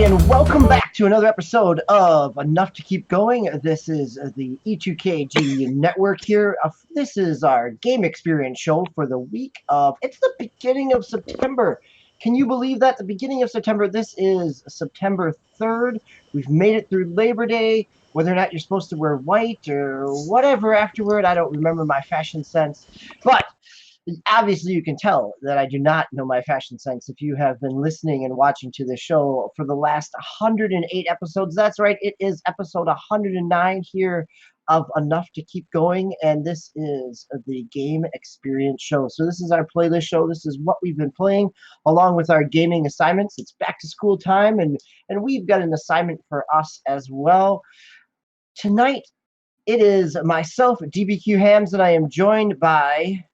and welcome back to another episode of Enough to Keep Going. This is the E2KG Network here. This is our game experience show for the week of, it's the beginning of September. Can you believe that? The beginning of September. This is September 3rd. We've made it through Labor Day. Whether or not you're supposed to wear white or whatever afterward, I don't remember my fashion sense. But obviously, you can tell that I do not know my fashion sense if you have been listening and watching to the show for the last 108 episodes. That's right, it is episode 109 here of Enough to Keep Going, and this is the Game Experience Show. So this is our playlist show. This is what we've been playing along with our gaming assignments. It's back to school time, and we've got an assignment for us as well. Tonight, it is myself, DBQ Hams, and I am joined by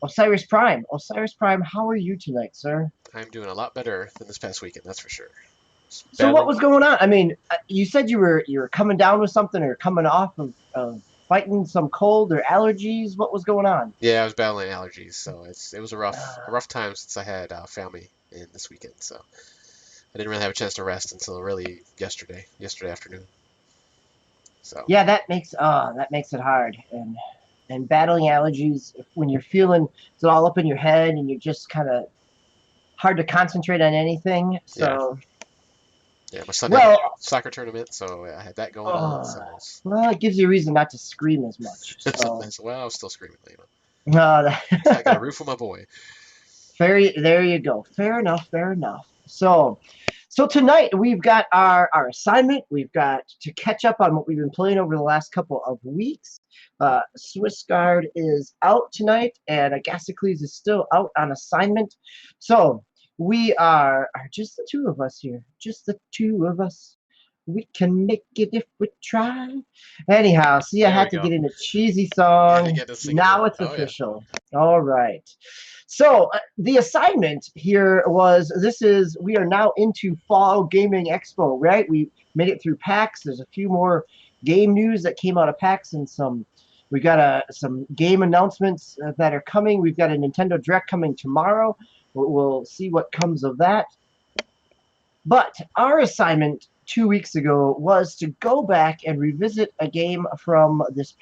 Osiris Prime. Osiris Prime, how are you tonight, sir? I'm doing a lot better than this past weekend, that's for sure. So what was going on? I mean, you said you were coming down with something or coming off of fighting some cold or allergies. What was going on? Yeah, I was battling allergies, so it was a rough time since I had family in this weekend. So I didn't really have a chance to rest until really yesterday afternoon. So yeah, that makes it hard, and battling allergies when you're feeling it's all up in your head and you're just kind of hard to concentrate on anything. So yeah, my son had a soccer tournament, so I had that going on. So well, it gives you a reason not to scream as much. So. Well, I was still screaming, you know. I got a roof for my boy. There you go. Fair enough. So tonight we've got our assignment. We've got to catch up on what we've been playing over the last couple of weeks. Swiss Guard is out tonight, and Agasicles is still out on assignment. So we are just the two of us here. Just the two of us. We can make it if we try. Anyhow, see, I had to get in a cheesy song. Now it's official. Yeah. All right. So the assignment here was, we are now into Fall Gaming Expo, right? We made it through PAX. There's a few more game news that came out of PAX, and we got some game announcements that are coming. We've got a Nintendo Direct coming tomorrow. We'll see what comes of that. But our assignment 2 weeks ago was to go back and revisit a game from this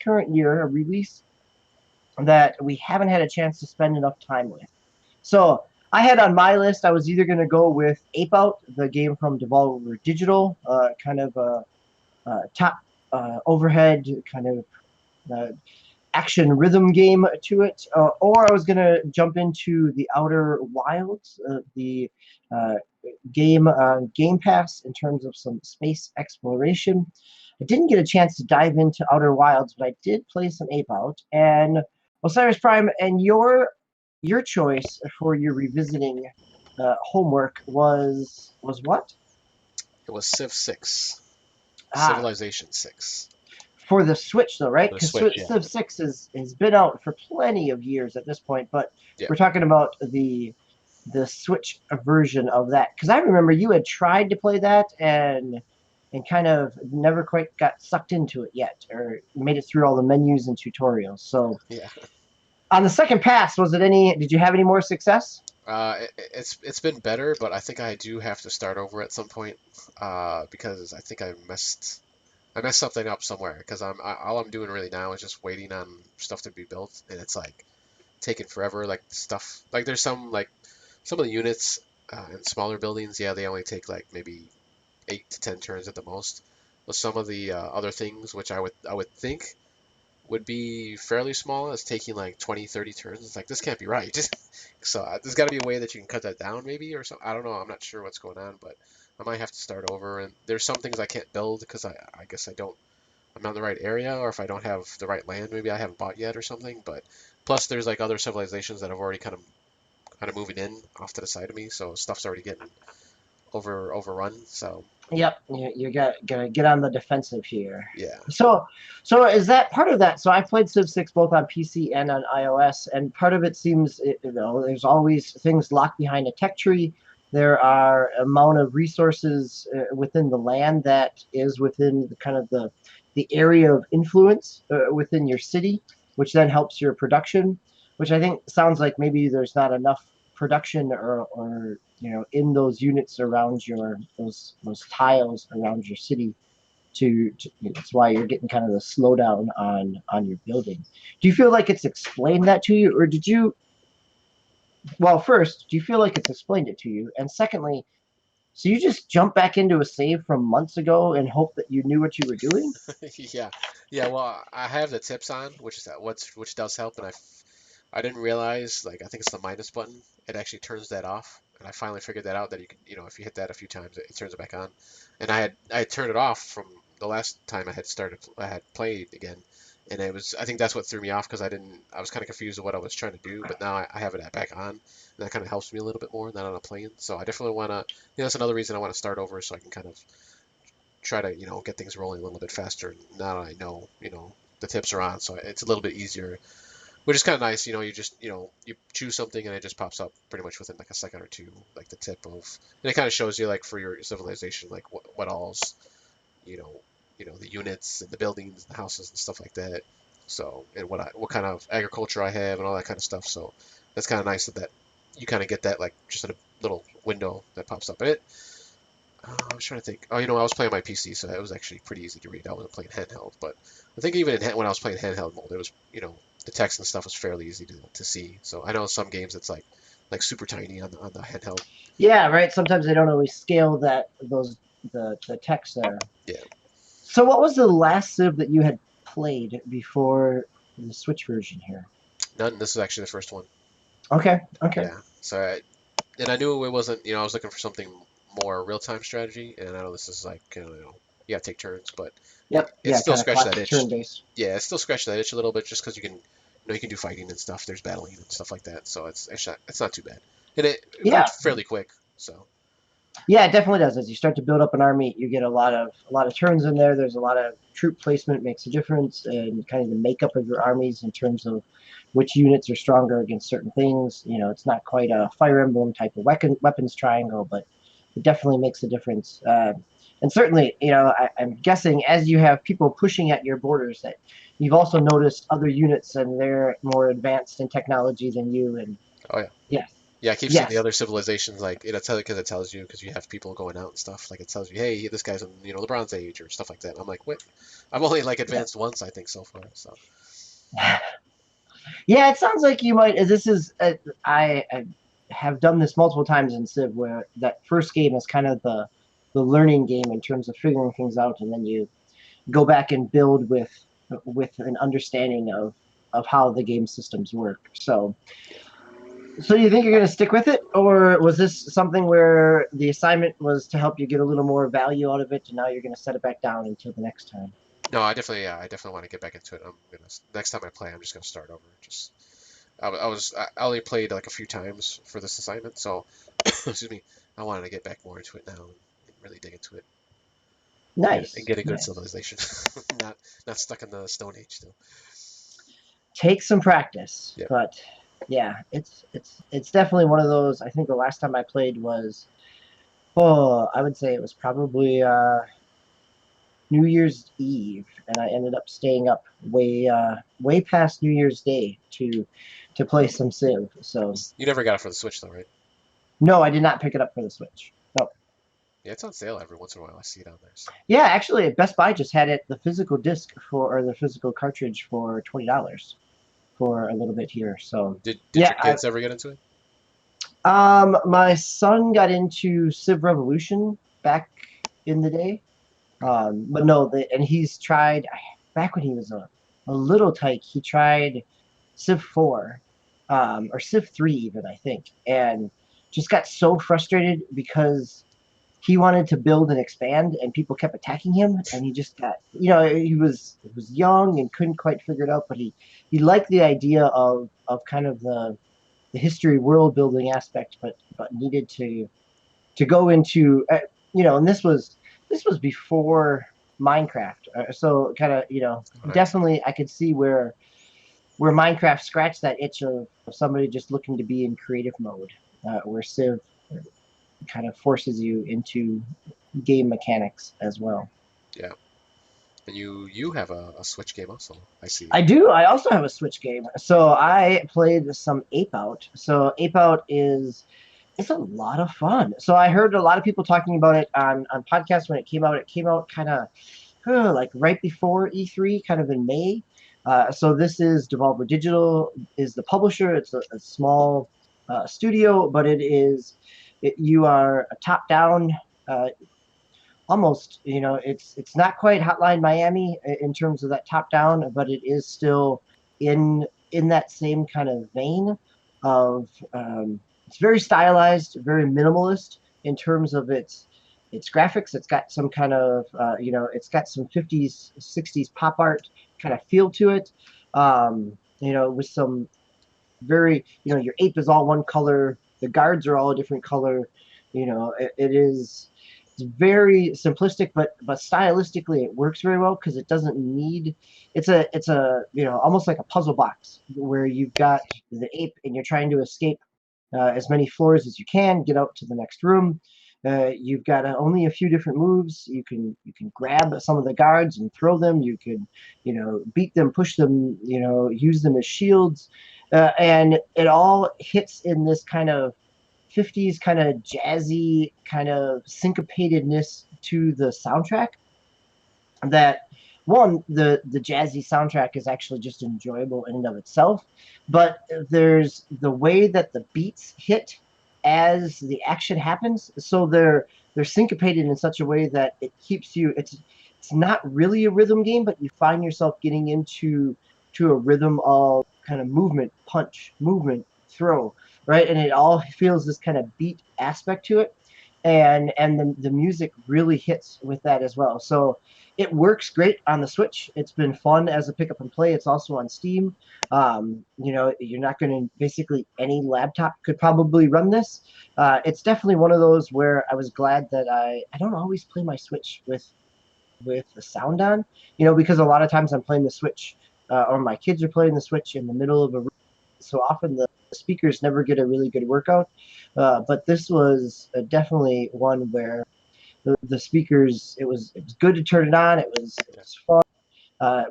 current year, a release that we haven't had a chance to spend enough time with. So I had on my list, I was either going to go with Ape Out, the game from Devolver Digital, kind of a top overhead kind of action rhythm game to it, or I was going to jump into The Outer Wilds, the game on Game Pass in terms of some space exploration. I didn't get a chance to dive into Outer Wilds, but I did play some Ape Out. And Osiris Prime, and your choice for your revisiting homework was what? It was Civ 6. Civilization 6. For the Switch, though, right? Because Civ 6 has been out for plenty of years at this point, but we're talking about the Switch version of that. Because I remember you had tried to play that and kind of never quite got sucked into it yet, or made it through all the menus and tutorials. So yeah. On the second pass, did you have any more success? It's been better, but I think I do have to start over at some point because I think I messed something up somewhere, because all I'm doing really now is just waiting on stuff to be built, and it's like taking forever. Like stuff, like there's some of the units in smaller buildings, they only take like maybe 8 to 10 turns at the most. But some of the other things, which I would think would be fairly small, is taking like 20, 30 turns. It's like, this can't be right. So there's got to be a way that you can cut that down, maybe, or something. I don't know. I'm not sure what's going on, but I might have to start over. And there's some things I can't build because I guess I'm not in the right area, or if I don't have the right land, maybe I haven't bought yet or something. But plus there's like other civilizations that have already kind of moving in off to the side of me, so stuff's already getting overrun. So yep, you gotta get on the defensive here. Yeah. So is that part of that? So I played Civ 6 both on PC and on iOS, and part of it seems, there's always things locked behind a tech tree. There are amount of resources within the land that is within the area of influence within your city, which then helps your production, which I think sounds like maybe there's not enough production or in those units around those tiles around your city that's why you're getting kind of the slowdown on your building. Do you feel like it's explained that to you, or did you? Well, first, do you feel like it's explained it to you, and secondly, so you just jump back into a save from months ago and hope that you knew what you were doing? Yeah, yeah. Well, I have the tips on, which does help, and I didn't realize, like, I think it's the minus button. It actually turns that off, and I finally figured that out, that you can, if you hit that a few times, it turns it back on. And I had turned it off from the last time I had played again, and I think that's what threw me off, because I was kind of confused of what I was trying to do, but now I have it back on, and that kind of helps me a little bit more now that I'm playing. So I definitely want to, that's another reason I want to start over, so I can kind of try to, get things rolling a little bit faster now that I know, the tips are on, so it's a little bit easier, which is kind of nice. You just, you choose something and it just pops up pretty much within like a second or two, like the tip of, and it kind of shows you, like, for your civilization, like what all's, you know, the units and the buildings and the houses and stuff like that. So, and what kind of agriculture I have and all that kind of stuff. So that's kind of nice that you kind of get that, like, just in a little window that pops up. And I was trying to think. Oh, I was playing my PC, so it was actually pretty easy to read. I wasn't playing handheld, but I think even when I was playing handheld mode, it was, the text and stuff was fairly easy to see. So I know some games it's like super tiny on the handheld. Yeah, right. Sometimes they don't always scale the text there. Yeah, So, what was the last Civ that you had played before the Switch version here? none. This is actually the first one. Okay, okay. Yeah. And I knew it wasn't. I was looking for something more real-time strategy, and I know this is like, you gotta take turns, but Yep, it yeah, still kind of scratched that classic itch. turn-based. Yeah, it still scratched that itch a little bit, just because you can do fighting and stuff. There's battling and stuff like that, so it's not too bad, and it Yeah, moved fairly quick. So yeah, it definitely does. As you start to build up an army, you get a lot of turns in there. There's a lot of troop placement makes a difference, and kind of the makeup of your armies in terms of which units are stronger against certain things. It's not quite a Fire Emblem type of weapons triangle, but it definitely makes a difference. And certainly, I'm guessing as you have people pushing at your borders, that you've also noticed other units and they're more advanced in technology than you. And oh yeah, yes, yeah. I keep seeing the yes, other civilizations, like, it tells you, because you have people going out and stuff. Like, it tells you, hey, this guy's in, the Bronze Age or stuff like that. I'm like, what? I've only, like, yeah. advanced once, I think, so far. So Yeah, it sounds like you might. This is I have done this multiple times in Civ, where that first game is kind of the learning game in terms of figuring things out, and then you go back and build with an understanding of how the game systems work. yeah. So you think you're going to stick with it, or was this something where the assignment was to help you get a little more value out of it, and now you're going to set it back down until the next time? No, I definitely want to get back into it. Next time I play, I'm just gonna start over. I only played like a few times for this assignment, so excuse me. I wanted to get back more into it now and really dig into it and Nice, get a good nice. civilization, not not stuck in the Stone Age still. Take some practice, Yeah. but yeah, it's definitely one of those. I think the last time I played was, I would say it was probably New Year's Eve, and I ended up staying up way past New Year's Day to play some Civ. So You never got it for the Switch though, right? no, I did not pick it up for the Switch. No. Yeah, it's on sale every once in a while. I see it on there. So Yeah, actually, Best Buy just had the physical disc or the physical cartridge for $20 for a little bit here. So did yeah, your kids ever get into it? my son got into Civ Revolution back in the day, Okay. but no, and he's tried back when he was a little tyke. He tried Civ 4, or Civ 3 even, I think, and just got so frustrated because he wanted to build and expand, and people kept attacking him, and he just got, he was young and couldn't quite figure it out, but he liked the idea of kind of the history world building aspect, but needed to go into and this was before Minecraft, so kind of Oh, nice. definitely I could see where Minecraft scratched that itch of somebody just looking to be in creative mode, where Civ kind of forces you into game mechanics as well. Yeah. And you have a Switch game also. I see. I do. I also have a Switch game. So I played some Ape Out. So Ape Out is It's a lot of fun. So I heard a lot of people talking about it on podcasts when it came out. It came out kind of like right before E3, kind of in May. So this is Devolver Digital is the publisher. It's a small studio, but you are a top-down, uh, almost. It's not quite Hotline Miami in terms of that top-down, but it is still in that same kind of vein of. It's very stylized, very minimalist in terms of its graphics. It's got some kind of it's got some 50s, 60s pop art kind of feel to it. With some very, your ape is all one color, the guards are all a different color. It's very simplistic, but stylistically it works very well because it doesn't need. It's a almost like a puzzle box where you've got the ape and you're trying to escape as many floors as you can, get out to the next room. You've got only a few different moves. You can grab some of the guards and throw them. You can, beat them, push them, use them as shields, and it all hits in this kind of 50s kind of jazzy kind of syncopatedness to the soundtrack that one the jazzy soundtrack is actually just enjoyable in and of itself, but there's the way that the beats hit as the action happens, so they're syncopated in such a way that it keeps you it's not really a rhythm game, but you find yourself getting into a rhythm of kind of movement, punch, movement, throw, right? And it all feels this kind of beat aspect to it, and the music really hits with that as well. So it works great on the Switch. It's been fun as a pick up and play. It's also on Steam. You're not going to basically any laptop could probably run this. It's definitely one of those where I was glad that I don't always play my Switch with the sound on, because a lot of times I'm playing the Switch, or my kids are playing the Switch in the middle of a room. So often the speakers never get a really good workout. But this was definitely one where the speakers, it was good to turn it on. It was fun.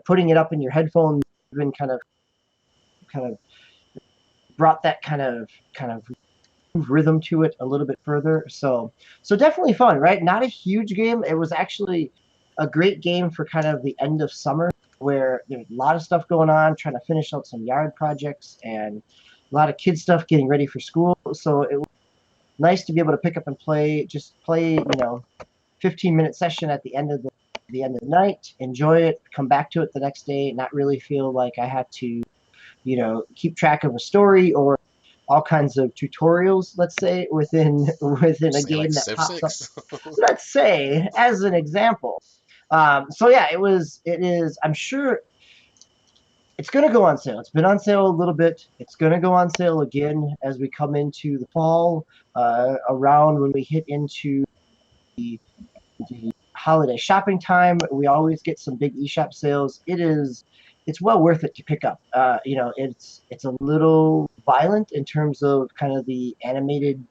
Putting it up in your headphones even kind of brought that kind of rhythm to it a little bit further. So definitely fun, right? Not a huge game. It was actually a great game for kind of the end of summer where there's a lot of stuff going on, trying to finish out some yard projects and a lot of kid stuff getting ready for school. So it was nice to be able to pick up and play 15-minute session at the end of the night, enjoy it, come back to it the next day, not really feel like I had to, keep track of a story or all kinds of tutorials, let's say, within a Say like game that Civ pops up. 6. Let's say, as an example. So yeah, it is. I'm sure it's going to go on sale. It's been on sale a little bit. It's going to go on sale again as we come into the fall, around when we hit into the holiday shopping time. We always get some big eShop sales. It's well worth it to pick up. It's a little violent in terms of kind of the animated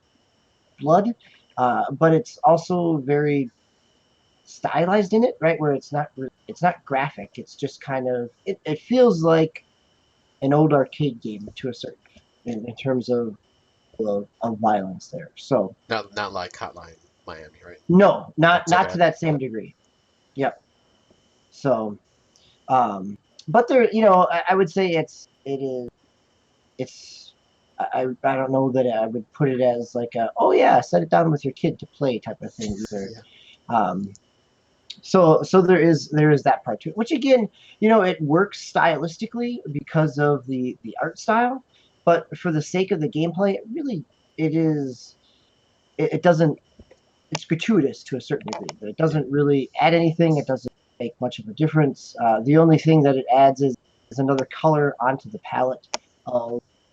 blood, but it's also very stylized in it, right? Where it's not graphic. It's just kind of it feels like an old arcade game to a certain in terms of violence there. So Not like Hotline Miami, right? no, not Not so not to bad. that same degree. Yep. So, um, but there, I would say it's I don't know that I would put it as like oh yeah, set it down with your kid to play type of thing either. Yeah. Um, so there is that part to it, which again, it works stylistically because of the art style, but for the sake of the gameplay, it is it doesn't it's gratuitous to a certain degree, but it Yeah. doesn't really add anything. It doesn't make much of a difference. The only thing that it adds is another color onto the palette.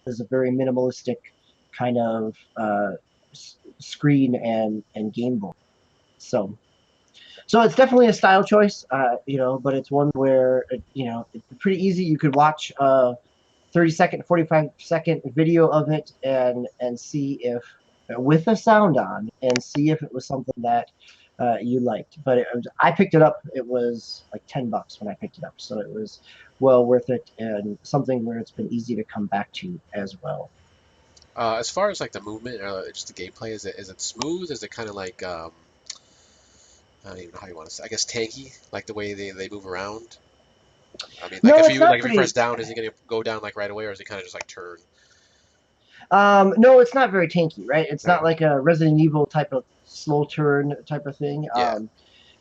Is a very minimalistic kind of screen and game board. So so it's definitely a style choice, but it's one where it's pretty easy. You could watch a 30-second, 45-second video of it and see if with the sound on and see if it was something that you liked. But I picked it up. It was like $10 when I picked it up, so it was well worth it and something where it's been easy to come back to as well. As far as like the movement or just the gameplay, is it smooth? Is it kind of like I don't even know how you want to say. I guess tanky, like the way they move around. I mean, like No, if it's you not like if you press pretty. down, is he gonna go down like right away, or is he kind of just like turn? No, it's not very tanky, right? It's not Okay. like a Resident Evil type of slow turn type of thing. Yeah.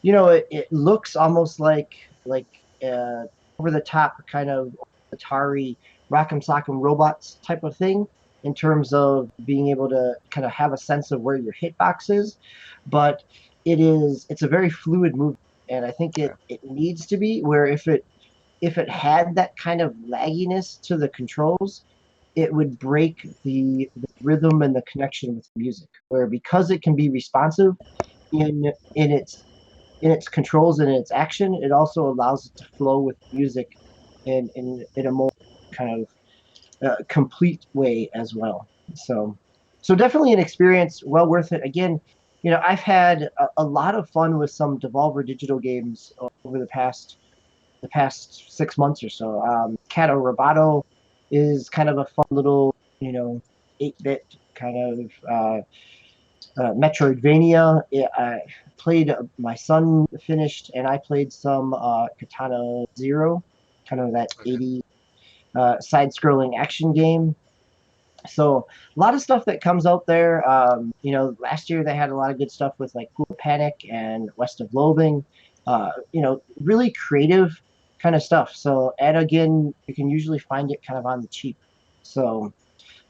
It looks almost like uh, over the top kind of Atari Rock'em Sock'em Robots type of thing in terms of being able to kind of have a sense of where your hitbox is, but it's a very fluid movement, and I think Okay. it needs to be where if it had that kind of lagginess to the controls, it would break the rhythm and the connection with music. Where because it can be responsive in its controls and its action, it also allows it to flow with music in a more kind of complete way as well. So definitely an experience well worth it. Again, I've had a lot of fun with some Devolver Digital games over the past 6 months or so. Cato Roboto is kind of a fun little 8-bit kind of Metroidvania. I played. My son finished, and I played some Katana Zero, kind of that Okay. 80 side-scrolling action game. So a lot of stuff that comes out there. Last year they had a lot of good stuff with like Cool Panic and West of Loathing. Really creative kind of stuff. So and again, you can usually find it kind of on the cheap. So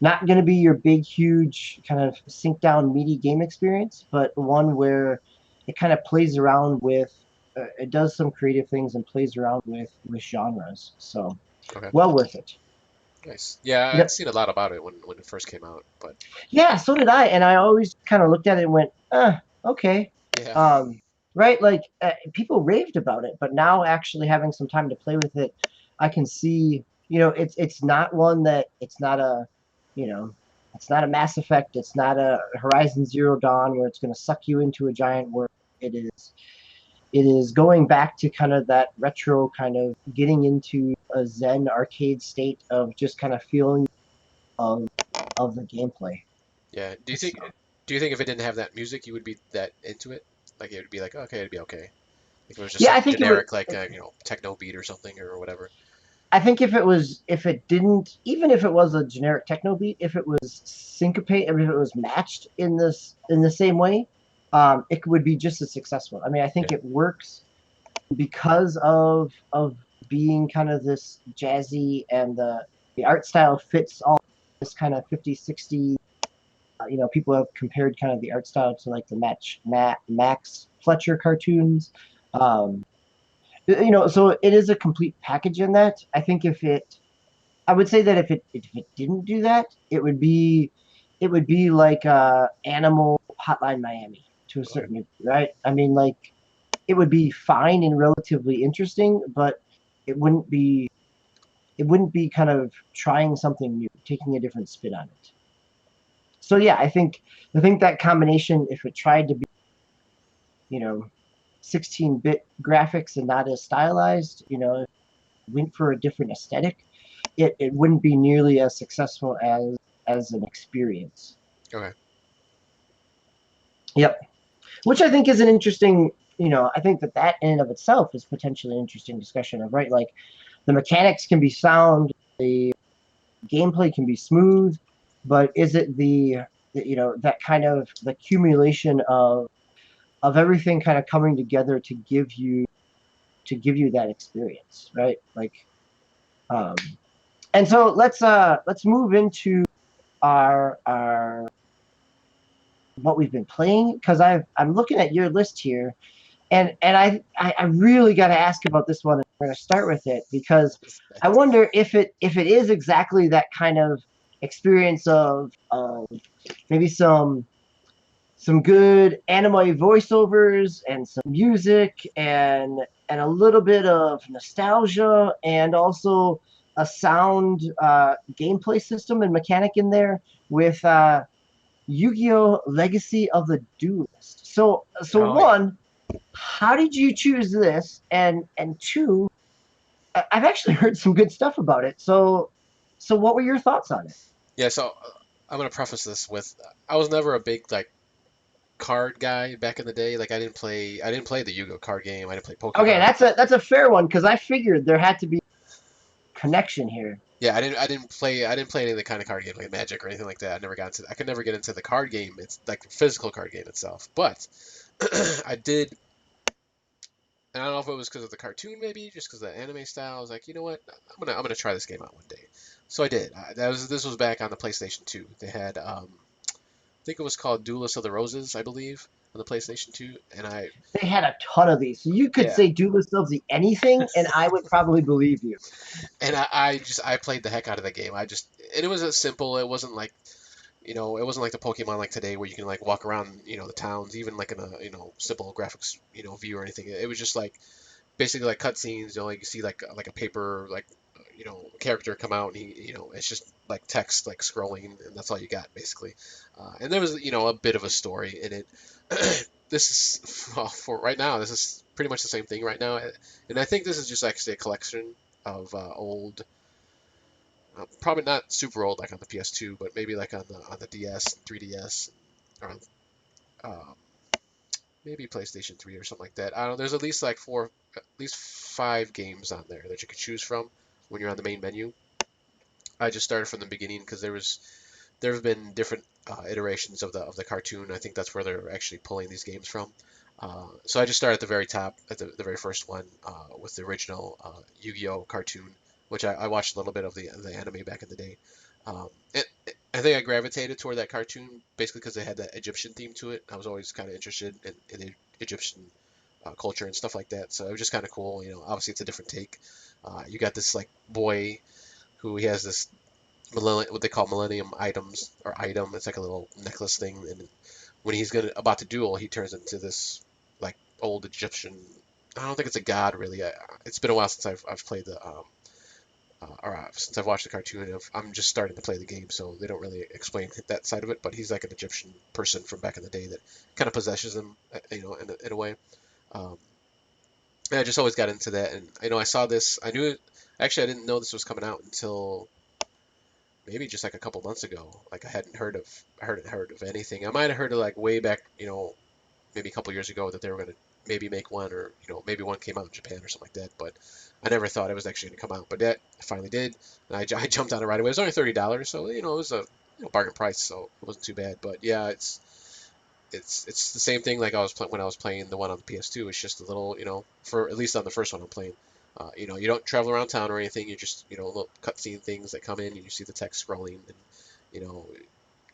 not going to be your big, huge kind of sink down meaty game experience, but one where it kind of plays around with, it does some creative things and plays around with genres. So Okay. well worth it. Nice. Yeah, I'd Yep. seen a lot about it when it first came out, but Yeah, so did I, and I always kind of looked at it and went, okay. yeah. Right, like people raved about it, but now actually having some time to play with it, I can see, it's not one that you know, it's not a Mass Effect, it's not a Horizon Zero Dawn where it's going to suck you into a giant world. It is going back to kind of that retro kind of getting into a Zen arcade state of just kind of feeling of of the gameplay. Yeah. So. Do you think if it didn't have that music, you would be that into it? Like it would be like, okay, it'd be okay. Like if it was just Yeah, like I think it would. generic, like techno beat or something or whatever. I think if it didn't, even if it was a generic techno beat, if it was syncopate, I mean, if it was matched in the same way, it would be just as successful. I mean, I think Yeah. it works because of being kind of this jazzy, and the art style fits all this kind of 50s, 60s. People have compared kind of the art style to like the Max Fletcher cartoons. Um, so it is a complete package in that. I would say that if it didn't do that, it would be like Animal Hotline Miami to a Okay. certain degree, right? I mean, like it would be fine and relatively interesting, but it wouldn't be it wouldn't be kind of trying something new, taking a different spin on it. So yeah, I think that combination, if it tried to be, you know, 16-bit graphics and not as stylized, went for a different aesthetic, it wouldn't be nearly as successful as an experience. Okay. Yep. Which I think is an interesting, I think that in and of itself is potentially an interesting discussion of, right, like the mechanics can be sound, the gameplay can be smooth, but is it that kind of the accumulation of everything kind of coming together to give you that experience, right? Like, um, and so let's move into our what we've been playing, because I'm looking at your list here, and I really got to ask about this one. And we're going to start with it because I wonder if it is exactly that kind of experience of maybe some good anime voiceovers and some music and a little bit of nostalgia, and also a sound gameplay system and mechanic in there with Yu-Gi-Oh! Legacy of the Duelist. So Oh yeah. one, how did you choose this? And two, I've actually heard some good stuff about it. So what were your thoughts on it? Yeah. So I'm gonna preface this with I was never a big like card guy back in the day. Like I didn't play the Yu-Gi-Oh card game. I didn't play Okay, Pokemon. that's a fair one because I figured there had to be connection here. Yeah, I didn't play any of the kind of card game like Magic or anything like that. I could never get into the card game. It's like the physical card game itself. But I did, and I don't know if it was because of the cartoon, maybe just because of the anime style. I was like, you know what, I'm gonna try this game out one day. So I did. This was back on the PlayStation 2. They had I think it was called Duelist of the Roses, I believe, on the PlayStation 2, and I They had a ton of these. So you could yeah, say do yourselves the anything, and I would probably believe you. and I played the heck out of the game. And it was as simple. It wasn't like it wasn't like the Pokemon like today where you can like walk around, the towns, even like in a, simple graphics, view or anything. It was just like basically like cutscenes. You see like a paper like character come out and it's just like text like scrolling and that's all you got basically. And there was a bit of a story in it. This is well, for right now. This is pretty much the same thing right now, and I think this is just actually a collection of old. Probably not super old like on the PS2, but maybe like on the DS, 3DS, or um, maybe PlayStation 3 or something like that. I don't know. There's at least at least 5 games on there that you could choose from when you're on the main menu. I just started from the beginning because there have been different iterations of the cartoon. I think that's where they're actually pulling these games from. So I just started at the very top, at the very first one, with the original Yu-Gi-Oh cartoon, which I watched a little bit of the anime back in the day. I think I gravitated toward that cartoon basically because they had that Egyptian theme to it. I was always kind of interested in the Egyptian culture and stuff like that, so it was just kind of cool. Obviously it's a different take. You got this like boy who he has this what they call millennium items or item. It's like a little necklace thing, and when he's about to duel, he turns into this like old Egyptian. I don't think it's a god really. It's been a while since I've played the since I've watched the cartoon. I'm just starting to play the game, so they don't really explain that side of it. But he's like an Egyptian person from back in the day that kind of possesses him, in a way. Um, and I just always got into that, and I saw this. I knew it. Actually, I didn't know this was coming out until maybe just like a couple months ago. Like I hadn't heard of anything. I might have heard of like way back, maybe a couple years ago that they were gonna maybe make one, or maybe one came out in Japan or something like that. But I never thought it was actually gonna come out. But that finally did, and I jumped on it right away. It was only $30, so it was a bargain price, so it wasn't too bad. But yeah, it's the same thing like when I was playing the one on the PS2. It's just a little, for at least on the first one I'm playing. You don't travel around town or anything. You just, little cutscene things that come in, and you see the text scrolling, and you know,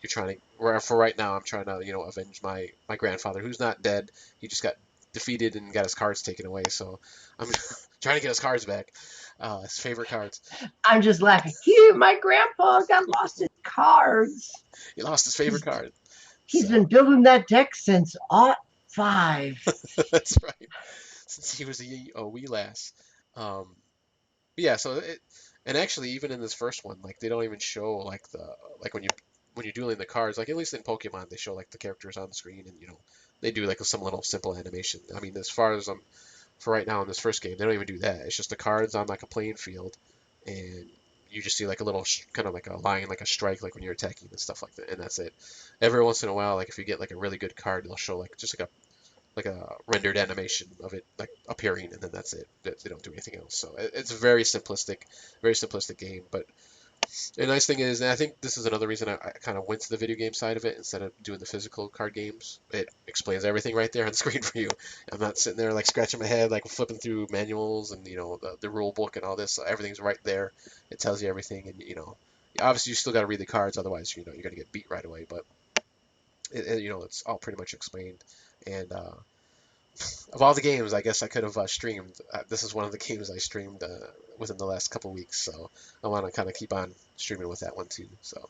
you're trying to. For right now, I'm trying to, avenge my grandfather who's not dead. He just got defeated and got his cards taken away. So I'm trying to get his cards back, his favorite cards. I'm just laughing. My grandpa got lost his cards. He lost his favorite He's card. he's So been building that deck since '05. that's right. Since he was a wee lass. Um, but yeah, and actually even in this first one, like they don't even show like like when you're dueling the cards, like at least in Pokemon, they show like the characters on the screen, and they do like some little simple animation. I mean, as far as for right now in this first game, they don't even do that. It's just the cards on like a playing field, and you just see like a little kind of like a line, like a strike, like when you're attacking and stuff like that, and that's it. Every once in a while, like if you get like a really good card, they'll show like just like a rendered animation of it like appearing, and then that's it. They don't do anything else. So it's a very simplistic game. But the nice thing is, and I think this is another reason I kind of went to the video game side of it instead of doing the physical card games. It explains everything right there on the screen for you. I'm not sitting there like scratching my head, like flipping through manuals and the rule book and all this. So everything's right there. It tells you everything, and obviously you still got to read the cards, otherwise you're gonna get beat right away. But it's all pretty much explained. And of all the games, I guess I could have streamed. This is one of the games I streamed within the last couple weeks, so I want to kind of keep on streaming with that one too. So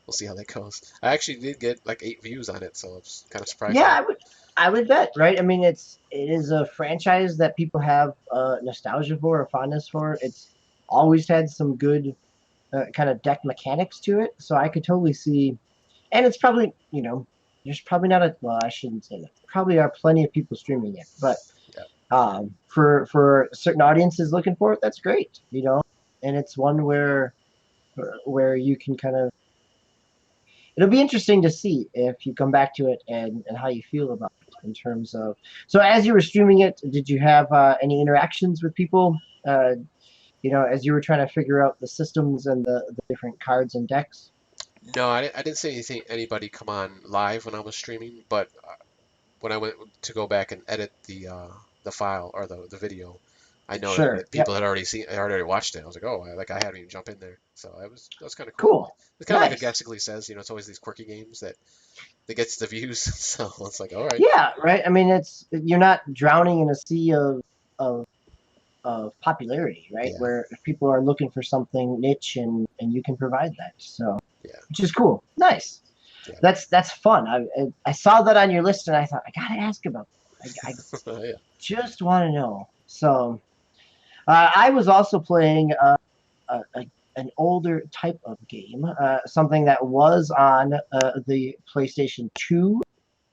we'll see how that goes. I actually did get like 8 views on it, so it's kind of surprising. Yeah, I would bet, right? I mean, it is a franchise that people have nostalgia for or fondness for. It's always had some good kind of deck mechanics to it, so I could totally see. And it's probably, there's probably not a well, I shouldn't say that. Probably are plenty of people streaming it, but Yeah, for certain audiences looking for it, that's great. And it's one where you can kind of it'll be interesting to see if you come back to it and how you feel about it in terms of. So as you were streaming it, did you have any interactions with people? As you were trying to figure out the systems and the different cards and decks. No, I didn't see anybody come on live when I was streaming, but when I went to go back and edit the file or the video, I noticed Sure. that Yep. people had already watched it. I was like, oh, like I hadn't even jump in there, so that was kind of cool. Cool. It's kind of like a Nice. Guessically Says, it's always these quirky games that gets the views, so it's like, all right, Yeah. Right. I mean, you're not drowning in a sea of of popularity, right? yeah, Where if people are looking for something niche and you can provide that. So, yeah, which is cool. Nice. yeah, That's fun. I saw that on your list and I thought I gotta ask about that. I yeah. just want to know. So I was also playing an older type of game, something that was on the PlayStation 2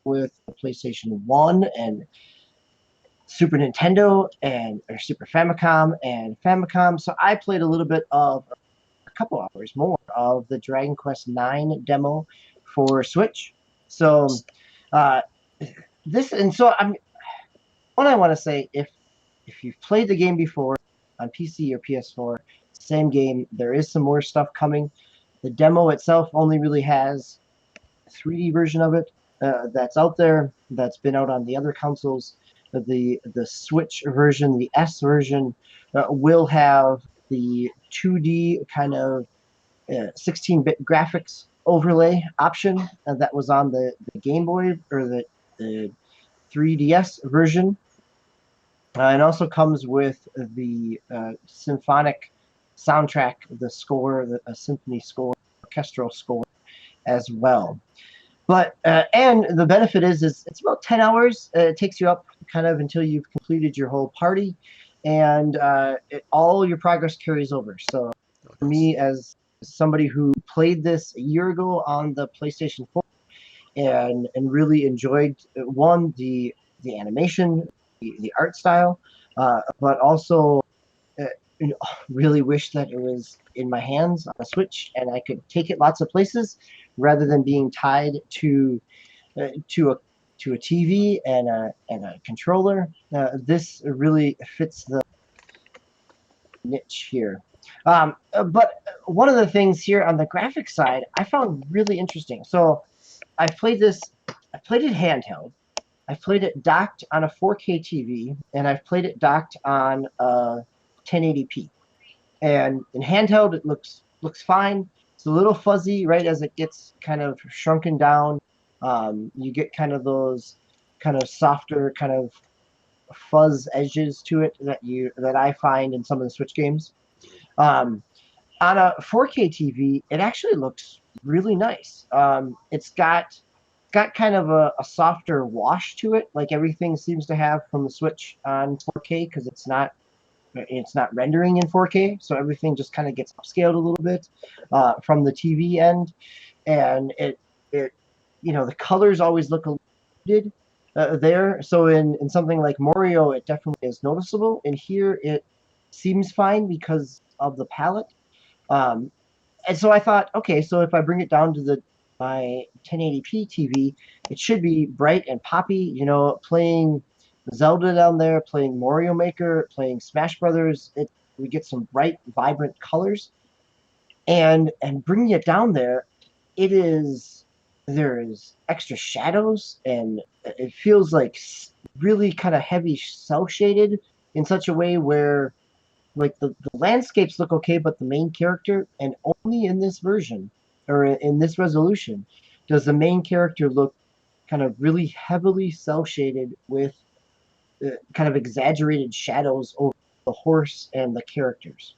with the PlayStation 1 and Super Nintendo or Super Famicom and Famicom. So I played a little bit of a couple hours more of the Dragon Quest IX demo for Switch. So uh, this and so I'm what I want to say if you've played the game before on PC or PS4, same game. There is some more stuff coming. The demo itself only really has a 3D version of it that's out there. That's been out on the other consoles. The Switch version, the S version, will have the 2D kind of 16-bit graphics overlay option that was on the Game Boy or the 3DS version. It also comes with the symphonic soundtrack, the score, a symphony score, orchestral score as well. But and the benefit is it's about 10 hours. It takes you up kind of until you've completed your whole party, and all your progress carries over. So Oh, for nice. me, as somebody who played this a year ago on the PlayStation 4 and really enjoyed one the animation, the art style, but also uh, really wish that it was in my hands on a Switch and I could take it lots of places rather than being tied to a to a TV and a controller. This really fits the niche here. But one of the things here on the graphic side I found really interesting. So I've played this. I played it handheld. I've played it docked on a 4K TV, and I've played it docked on a 1080p. And in handheld, it looks fine. It's a little fuzzy, right, as it gets kind of shrunken down. You get kind of those kind of softer kind of fuzz edges to it that I find in some of the Switch games. Um, on a 4K TV, it actually looks really nice. It's got kind of a softer wash to it, like everything seems to have from the Switch on 4K because it's not rendering in 4K, so everything just kind of gets upscaled a little bit from the TV end, and it the colors always look a little muted there. So in something like Mario, it definitely is noticeable, and here it seems fine because of the palette. Um, and so I thought, okay, so if I bring it down to my 1080p TV, it should be bright and poppy. Playing Zelda down there, playing Mario Maker, playing Smash Brothers. We get some bright, vibrant colors, and bringing it down there, there is extra shadows, and it feels like really kind of heavy cell shaded in such a way where like the landscapes look okay, but the main character, and only in this version or in this resolution does the main character look kind of really heavily cell shaded with kind of exaggerated shadows over the horse and the characters.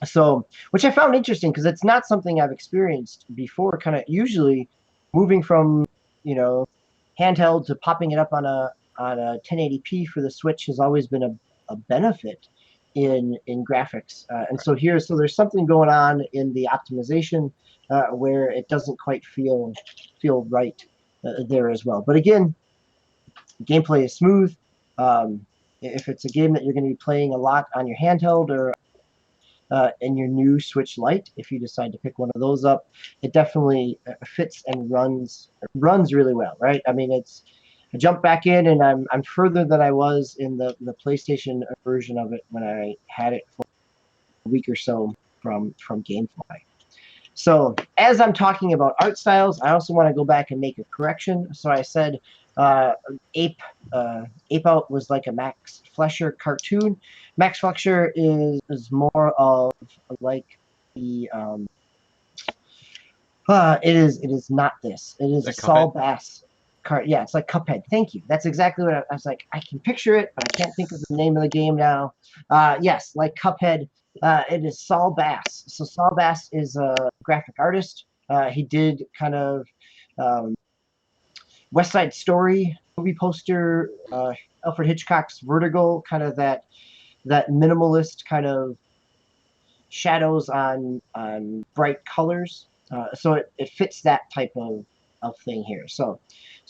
So, which I found interesting because it's not something I've experienced before. Kind of usually moving from you know handheld to popping it up on a 1080p for the Switch has always been a benefit in graphics. And Right. so there's something going on in the optimization where it doesn't quite feel right there as well. But again, gameplay is smooth. If it's a game that you're going to be playing a lot on your handheld or and your new Switch Lite, if you decide to pick one of those up, it definitely fits and runs really well, right? I mean, I jumped back in, and I'm further than I was in the PlayStation version of it when I had it for a week or so from GameFly. So as I'm talking about art styles, I also want to go back and make a correction. So I said Ape Out was like a Max Fleischer cartoon. Max Fleischer is more of like the it is not this. It is Is a that Saul Cuphead? Bass card. Yeah, it's like Cuphead. Thank you. That's exactly what I was like. I can picture it, but I can't think of the name of the game now. Yes, like Cuphead. It is Saul Bass. So Saul Bass is a graphic artist. He did kind of um, West Side Story movie poster, Alfred Hitchcock's Vertigo, kind of that minimalist kind of shadows on bright colors. So it fits that type of thing here. So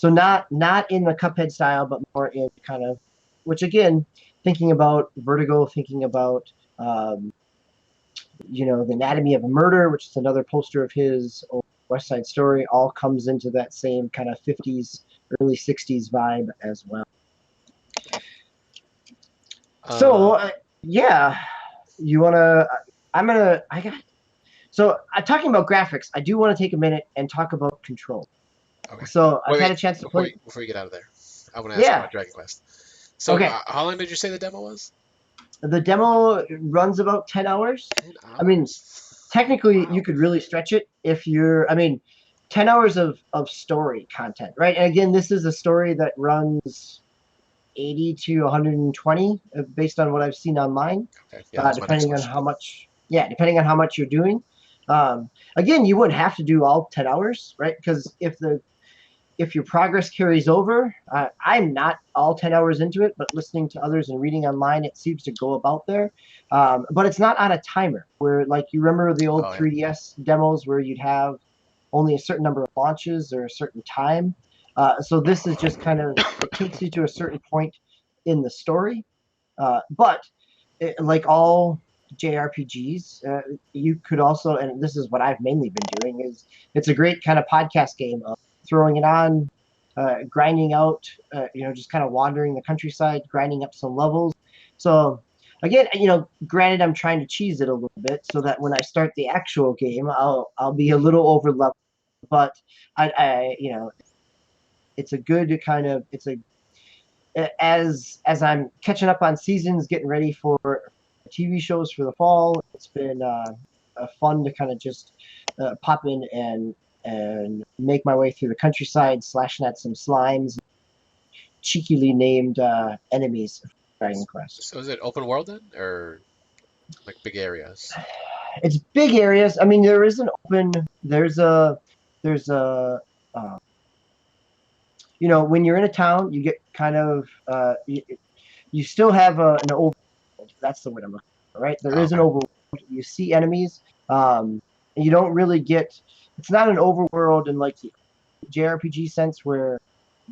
not in the Cuphead style, but more in kind of, which again, thinking about Vertigo, thinking about the Anatomy of a Murder, which is another poster of his, or West Side Story, all comes into that same kind of 50s, early 60s vibe as well. So yeah, you wanna? I got. So talking about graphics, I do want to take a minute and talk about Control. Okay. So I've Wait, had wait. a chance to play. Before you get out of there, I want to ask Yeah. about Dragon Quest. So, Okay. how long did you say the demo was? The demo runs about 10 hours. 10 I mean, hours? technically, you Wow. could really stretch it if you're. I mean, 10 hours of story content, right? And again, this is a story that runs 80 to 120 based on what I've seen online, Okay. Yeah, that was my next depending on question. how much. Yeah, depending on how much you're doing. Again, you wouldn't have to do all 10 hours, right? Because if your progress carries over, I'm not all 10 hours into it, but listening to others and reading online, it seems to go about there. But it's not on a timer where, like, you remember the old Oh, yeah. 3DS demos where you'd have only a certain number of launches or a certain time. So this is just kind of, it takes you to a certain point in the story. But like all JRPGs, you could also, and this is what I've mainly been doing, is it's a great kind of podcast game of throwing it on, grinding out, just kind of wandering the countryside, grinding up some levels. So again, granted, I'm trying to cheese it a little bit so that when I start the actual game, I'll be a little over leveled. But it's a good kind of as I'm catching up on seasons, getting ready for TV shows for the fall. It's been fun to kind of just pop in and make my way through the countryside, slashing at some slimes, cheekily named enemies of Dragon Quest. So is it open world then, or like big areas? It's big areas. I mean, there is an open. There's a uh, when you're in a town, you get kind of you still have an overworld. That's the word I'm looking for, right? There Oh, is an okay. overworld. You see enemies, and you don't really get. It's not an overworld in like the JRPG sense where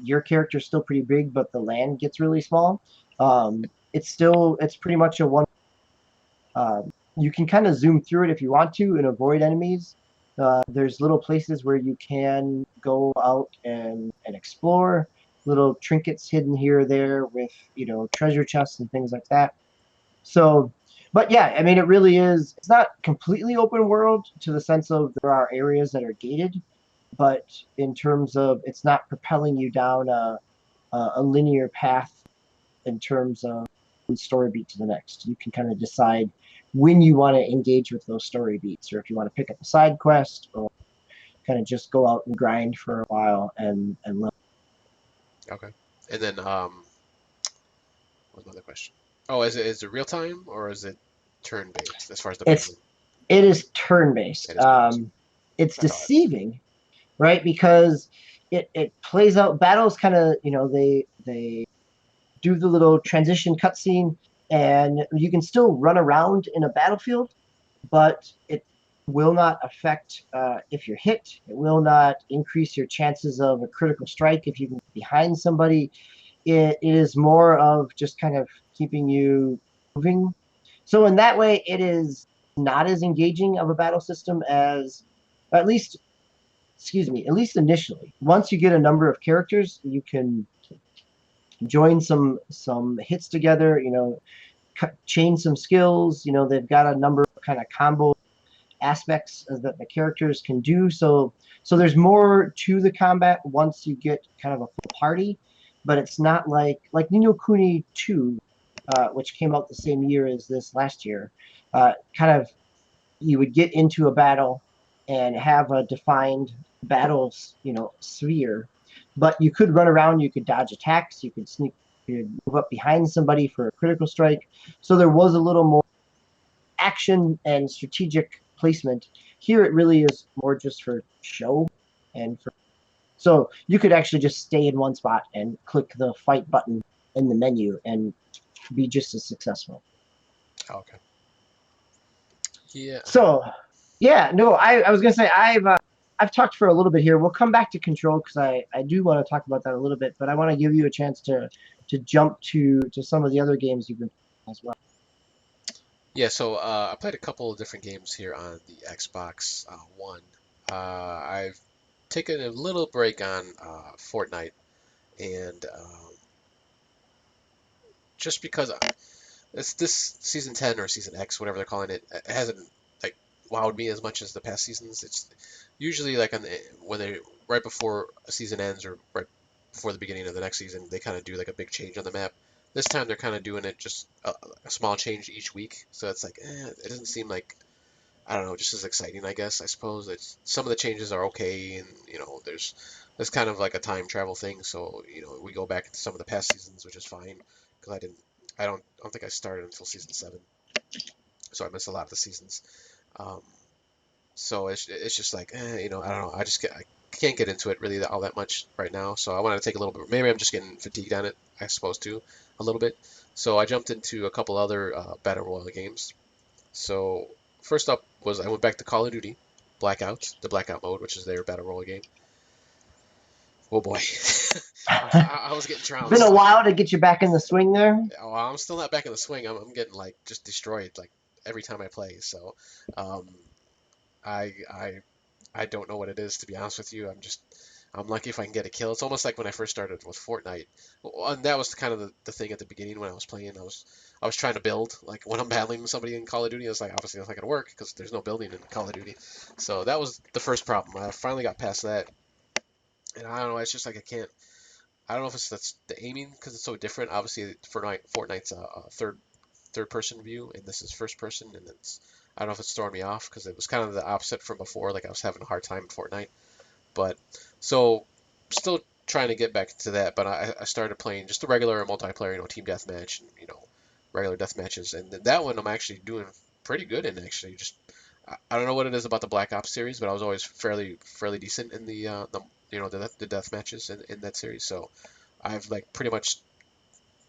your character's still pretty big, but the land gets really small. It's pretty much a one. You can kind of zoom through it if you want to and avoid enemies. There's little places where you can go out and explore, little trinkets hidden here or there with treasure chests and things like that. So, but yeah, I mean, it really is. It's not completely open world to the sense of there are areas that are gated, but in terms of it's not propelling you down a linear path in terms of one story beat to the next. You can kind of decide when you want to engage with those story beats, or if you want to pick up a side quest, or kind of just go out and grind for a while and learn. Okay. And then, what's another question? Oh, is it real time or is it turn based as far as the It's movement? it is turn based. It is turn based. It's I thought. deceiving, right? Because it plays out battles kind of they do the little transition cutscene, and you can still run around in a battlefield, but it will not affect if you're hit. It will not increase your chances of a critical strike if you can get behind somebody. It is more of just kind of keeping you moving. So in that way, it is. not as engaging of a battle system as, at least, excuse me, at least initially. Once you get a number of characters, you can join some hits together. Chain some skills. They've got a number of kind of combo aspects that the characters can do. So there's more to the combat once you get kind of a full party, but it's not like Ni no Kuni 2, which came out the same year as this last year. Kind of you would get into a battle and have a defined battle, sphere, but you could run around, you could dodge attacks, you could sneak, you could move up behind somebody for a critical strike. So there was a little more action and strategic placement. Here it really is more just for show and for, so you could actually just stay in one spot and click the fight button in the menu and be just as successful. Okay. Yeah. So yeah, no, I was gonna say I've talked for a little bit here. We'll come back to Control because I do want to talk about that a little bit, but I want to give you a chance to jump to some of the other games you've been playing as well. Yeah, so I played a couple of different games here on the Xbox One. I've taken a little break on Fortnite, and just because this season 10 or season X, whatever they're calling it, it hasn't like wowed me as much as the past seasons. It's usually like when they right before a season ends or right before the beginning of the next season, they kind of do like a big change on the map. This time they're kind of doing it just a small change each week, so it's like it doesn't seem like I don't know, just as exciting, I guess. I suppose it's some of the changes are okay, and there's kind of like a time travel thing, so we go back to some of the past seasons, which is fine because I don't think I started until season 7, so I missed a lot of the seasons. Um, so it's just like I don't know, I can't get into it really all that much right now, so I wanted to take a little bit. Maybe I'm just getting fatigued on it, I suppose too, a little bit. So I jumped into a couple other battle royale games. So first up was I went back to Call of Duty, Blackout, the Blackout mode, which is their battle royale game. Oh boy, I was getting Been a trounced. while to get you back in the swing there. Oh, I'm still not back in the swing. I'm getting like just destroyed like every time I play. So, um, I I I don't know what it is to be honest with you. I'm lucky if I can get a kill. It's almost like when I first started with Fortnite. Well, and that was kind of the thing at the beginning when I was playing. I was trying to build. Like when I'm battling somebody in Call of Duty, I was like, obviously that's not gonna work because there's no building in Call of Duty. So that was the first problem. I finally got past that, and I don't know. It's just like I can't. I don't know if that's the aiming because it's so different. Obviously, Fortnite's a third person view, and this is first person, and I don't know if it's throwing me off because it was kind of the opposite from before. Like I was having a hard time in Fortnite. But so still trying to get back to that, but I started playing just the regular multiplayer, team deathmatch and regular death matches, and that one I'm actually doing pretty good in actually. Just I don't know what it is about the Black Ops series, but I was always fairly decent in the death matches in that series. So I've like pretty much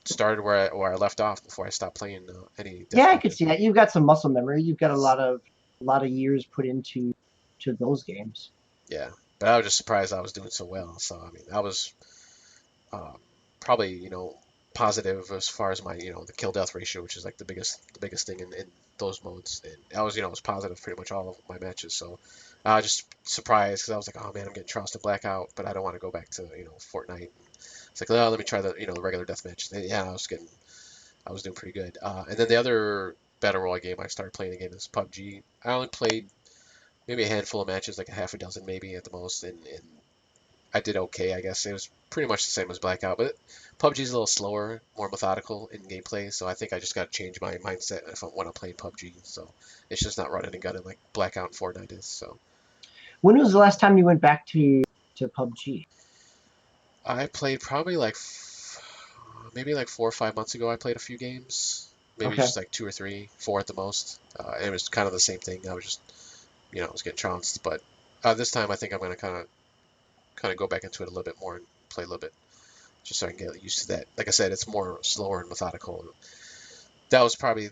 started where I left off before I stopped playing any Yeah, death I could matches. see that. You've got some muscle memory. You've got a lot of years put into those games. Yeah, but I was just surprised I was doing so well. So I mean, I was um, probably positive as far as my the kill death ratio, which is like the biggest thing in those modes. And I was positive pretty much all of my matches. So I was just surprised because I was like, oh man, I'm getting trounced to Blackout, but I don't want to go back to Fortnite. It's like, oh, let me try the regular death match. And yeah, I was doing pretty good. And then the other battle royale game I started playing again is PUBG. I only played maybe a handful of matches, like a half a dozen maybe at the most, and I did okay, I guess. It was pretty much the same as Blackout, but PUBG's a little slower, more methodical in gameplay, so I think I just got to change my mindset if I want to play PUBG. So it's just not running and gunning like Blackout and Fortnite is. So When was the last time you went back to PUBG? I played probably like maybe like 4 or 5 months ago. I played a few games, maybe Okay. just like 2 or 3, 4 at the most. And it was kind of the same thing. I was just I was getting trounced, but this time I think I'm gonna kind of go back into it a little bit more and play a little bit just so I can get used to that. Like I said, it's more slower and methodical. That was probably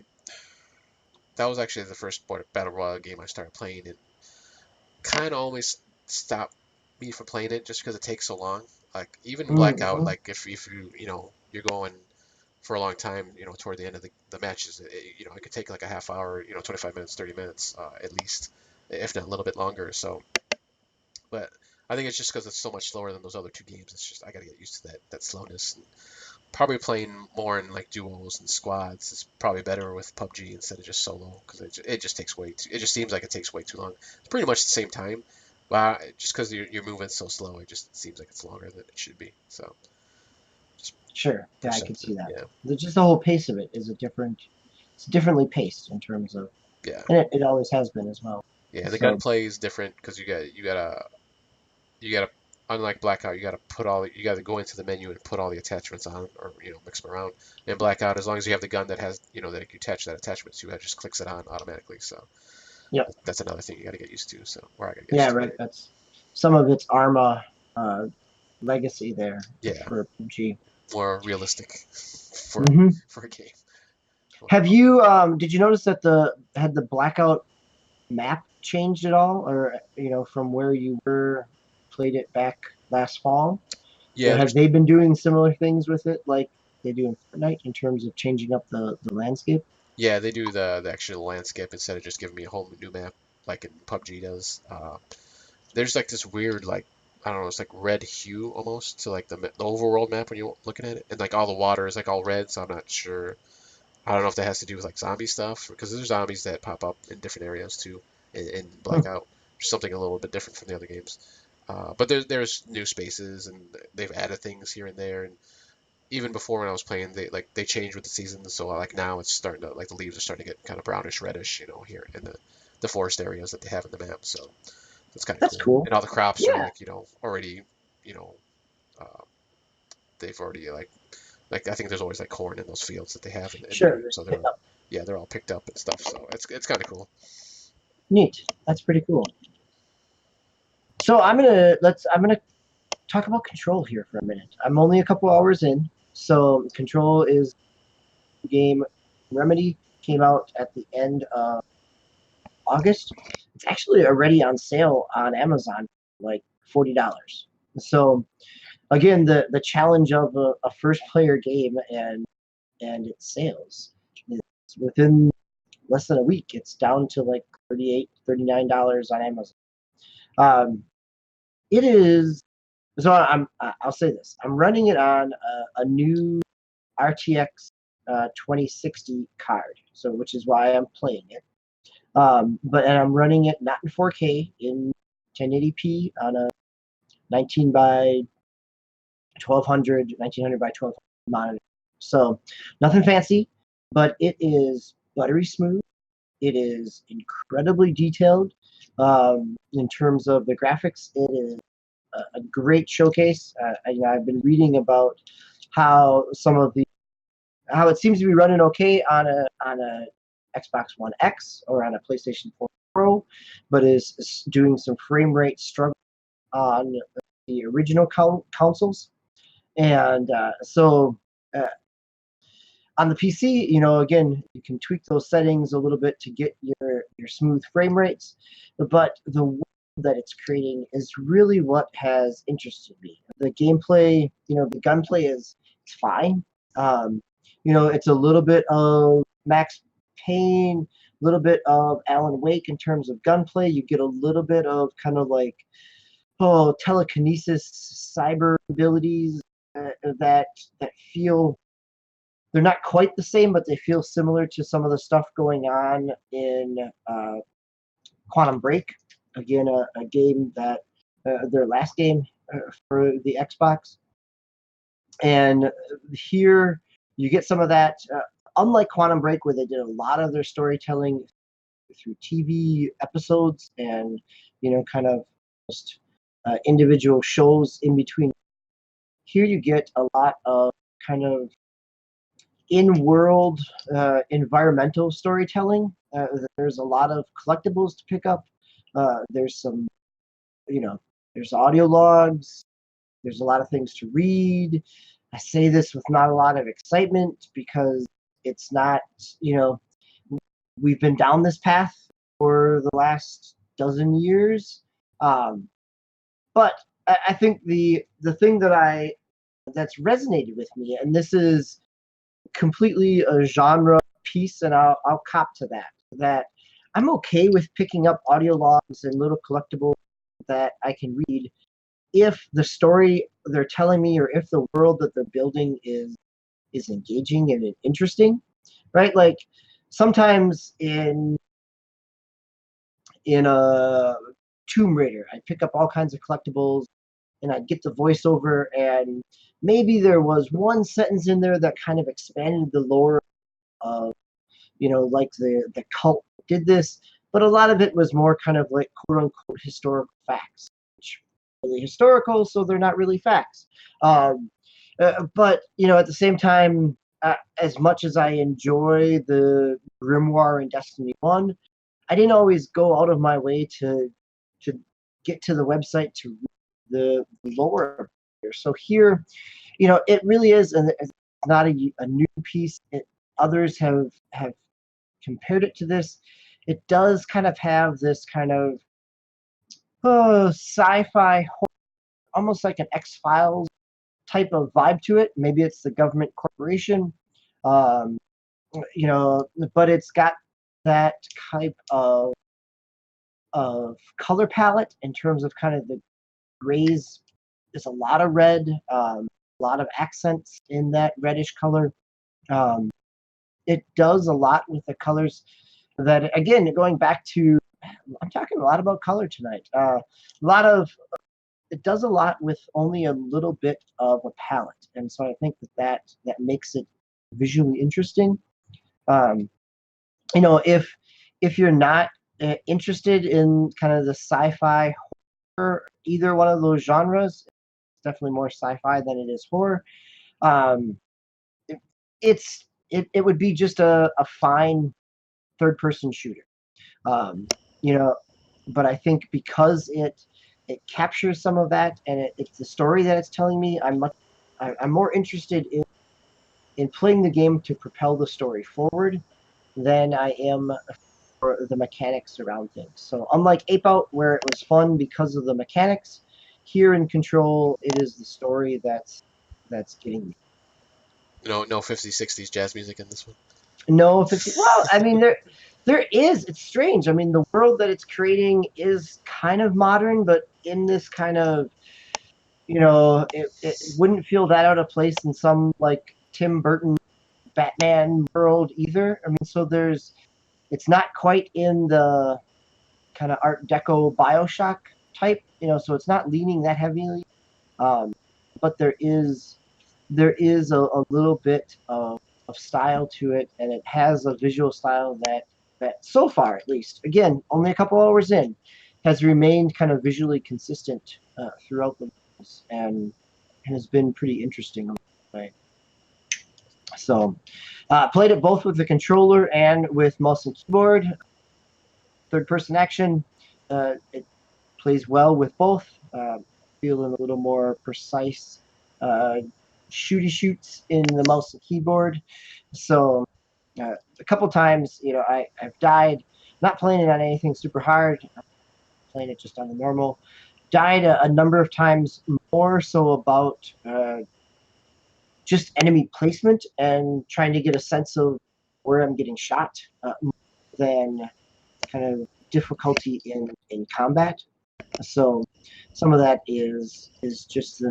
that was actually the first battle royale game I started playing, and kind of always stopped me from playing it just because it takes so long. Like even Blackout, Mm-hmm. like if you you're going for a long time, toward the end of the matches. It could take like a half hour, 25 minutes, 30 minutes at least, if not a little bit longer. So, but I think it's just because it's so much slower than those other two games. It's just I gotta get used to that slowness. And probably playing more in like duos and squads is probably better with PUBG instead of just solo because it just takes it just seems like it takes way too long. It's pretty much the same time, but just because you're moving so slow, it just seems like it's longer than it should be. So just Sure. Yeah, I can perceptive. see that. Yeah, Just the whole pace of it is it's differently paced in terms of, yeah, and it always has been as well. yeah. The So, gunplay is different because you gotta unlike Blackout, you gotta go into the menu and put all the attachments on or mix them around. In Blackout, as long as you have the gun that has that you attach that attachment to, it just clicks it on automatically. So yep. that's another thing you gotta get used to. So or I gotta get Yeah, used to right. it. That's some of its Arma legacy there Yeah, for PUBG. more realistic for Hmm. for a game. Have you did you notice that the Blackout map changed at all, or from where you were played it back last fall? Yeah, Have there's they been doing similar things with it like they do in Fortnite in terms of changing up the landscape? yeah they do the actual landscape instead of just giving me a whole new map like in PUBG does. There's like this weird like I don't know, it's like red hue almost to like the overworld map when you're looking at it, and like all the water is like all red, so I'm not sure. I don't know if that has to do with like zombie stuff because there's zombies that pop up in different areas too in Hmm. Blackout, which is something a little bit different from the other games. But there's new spaces and they've added things here and there, and even before when I was playing, they changed with the seasons, so like now it's starting to like the leaves are starting to get kind of brownish reddish, here in the forest areas that they have in the map. So that's kind of That's cool. cool. And all the crops are Yeah, like already you know uh, they've already like I think there's always like corn in those fields that they have in sure. there, There's so pick they're up. yeah they're all picked up and stuff. So it's kind of cool. Neat. That's pretty cool. So I'm gonna talk about Control here for a minute. I'm only a couple hours in, so Control is a game. Remedy came out at the end of August. It's actually already on sale on Amazon, like $40. So again, the challenge of a first player game and its sales is within less than a week. It's down to like $39 on Amazon. Um, it is so I'll say this. I'm running it on a new RTX 2060 card, so which is why I'm playing it. And I'm running it not in 4K in 1080p on a 19 by 1200, 1900 by 1200 monitor. So nothing fancy, but it is buttery smooth. It is incredibly detailed in terms of the graphics. It is a great showcase. I've been reading about how how it seems to be running okay on a Xbox One X or on a PlayStation 4 Pro, but is doing some frame rate struggle on the original consoles. And uh, on the PC, again, you can tweak those settings a little bit to get your smooth frame rates, but the world that it's creating is really what has interested me. The gameplay, the gunplay is it's fine. Um, it's a little bit of Max Payne, a little bit of Alan Wake in terms of gunplay. You get a little bit of kind of like telekinesis, cyber abilities that feel they're not quite the same, but they feel similar to some of the stuff going on in Quantum Break. Again, a game that their last game for the Xbox, and here you get some of that. Unlike Quantum Break, where they did a lot of their storytelling through TV episodes and kind of just individual shows in between. Here you get a lot of kind of in-world environmental storytelling. There's a lot of collectibles to pick up. There's some, you know, there's audio logs. There's a lot of things to read. I say this with not a lot of excitement because it's not, we've been down this path for the last dozen years. Um, but I think the thing that's resonated with me, and this is completely a genre piece, and I'll cop to that. That I'm okay with picking up audio logs and little collectibles that I can read if the story they're telling me or if the world that they're building is engaging and interesting, right? Like sometimes in a Tomb Raider, I pick up all kinds of collectibles and I'd get the voiceover, and maybe there was one sentence in there that kind of expanded the lore of, like the cult did this, but a lot of it was more kind of like quote unquote historical facts, which are really historical, so they're not really facts. But at the same time, as much as I enjoy the grimoire in Destiny 1, I didn't always go out of my way to get to the website to read the lore here. So here, it really is, and it's not a new piece. Others have compared it to this. It does kind of have this kind of sci-fi, almost like an X-Files type of vibe to it. Maybe it's the government corporation, um, but it's got that type of color palette in terms of kind of the grays. There's a lot of red, a lot of accents in that reddish color. Um, it does a lot with the colors that, again, going back to, I'm talking a lot about color tonight. It does a lot with only a little bit of a palette. And so I think that makes it visually interesting. Um, if you're not interested in kind of the sci-fi horror, either one of those genres, it's definitely more sci-fi than it is horror. Um, it, it would be just a fine third-person shooter. Um, you know, but I think because it captures some of that, and it's the story that it's telling me, I'm more interested in playing the game to propel the story forward than I am for the mechanics around things. So unlike Ape Out, where it was fun because of the mechanics, here in Control, it is the story that's getting me. No 50s, 60s jazz music in this one. No, 50. Well, I mean, there is. It's strange. I mean, the world that it's creating is kind of modern, but in this kind of, it wouldn't feel that out of place in some like Tim Burton Batman world either. I mean, so it's not quite in the kind of Art Deco Bioshock type, so it's not leaning that heavily. But there is a little bit of style to it, and it has a visual style that so far, at least, again, only a couple hours in, has remained kind of visually consistent throughout the levels, and has been pretty interesting. Right? So, played it both with the controller and with mouse and keyboard. Third-person action. It plays well with both. Feeling a little more precise shooty shoots in the mouse and keyboard. So a couple times, I've died. Not playing it on anything super hard. Playing it just on the normal. Died a number of times, more so about just enemy placement and trying to get a sense of where I'm getting shot, than kind of difficulty in combat. So some of that is just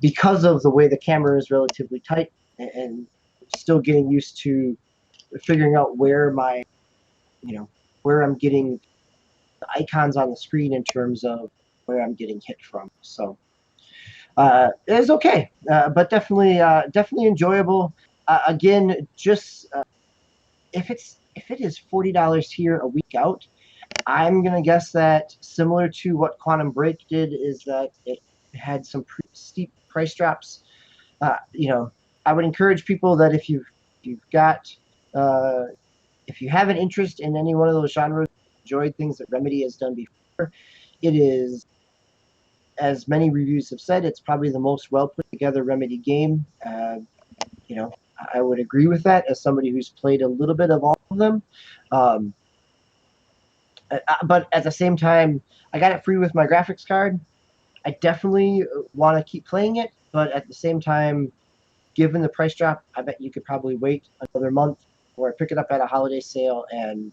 because of the way the camera is relatively tight, and still getting used to figuring out where where I'm getting the icons on the screen in terms of where I'm getting hit from. So it's okay, but definitely enjoyable. Again, just if it is $40 here a week out, I'm gonna guess that similar to what Quantum Break did, is that it had some steep price drops. I would encourage people that if you've got if you have an interest in any one of those genres, enjoyed things that Remedy has done before, it is, as many reviews have said, it's probably the most well put together Remedy game. I would agree with that as somebody who's played a little bit of all of them. Um, but at the same time, I got it free with my graphics card. I definitely want to keep playing it, but at the same time, given the price drop, I bet you could probably wait another month or pick it up at a holiday sale and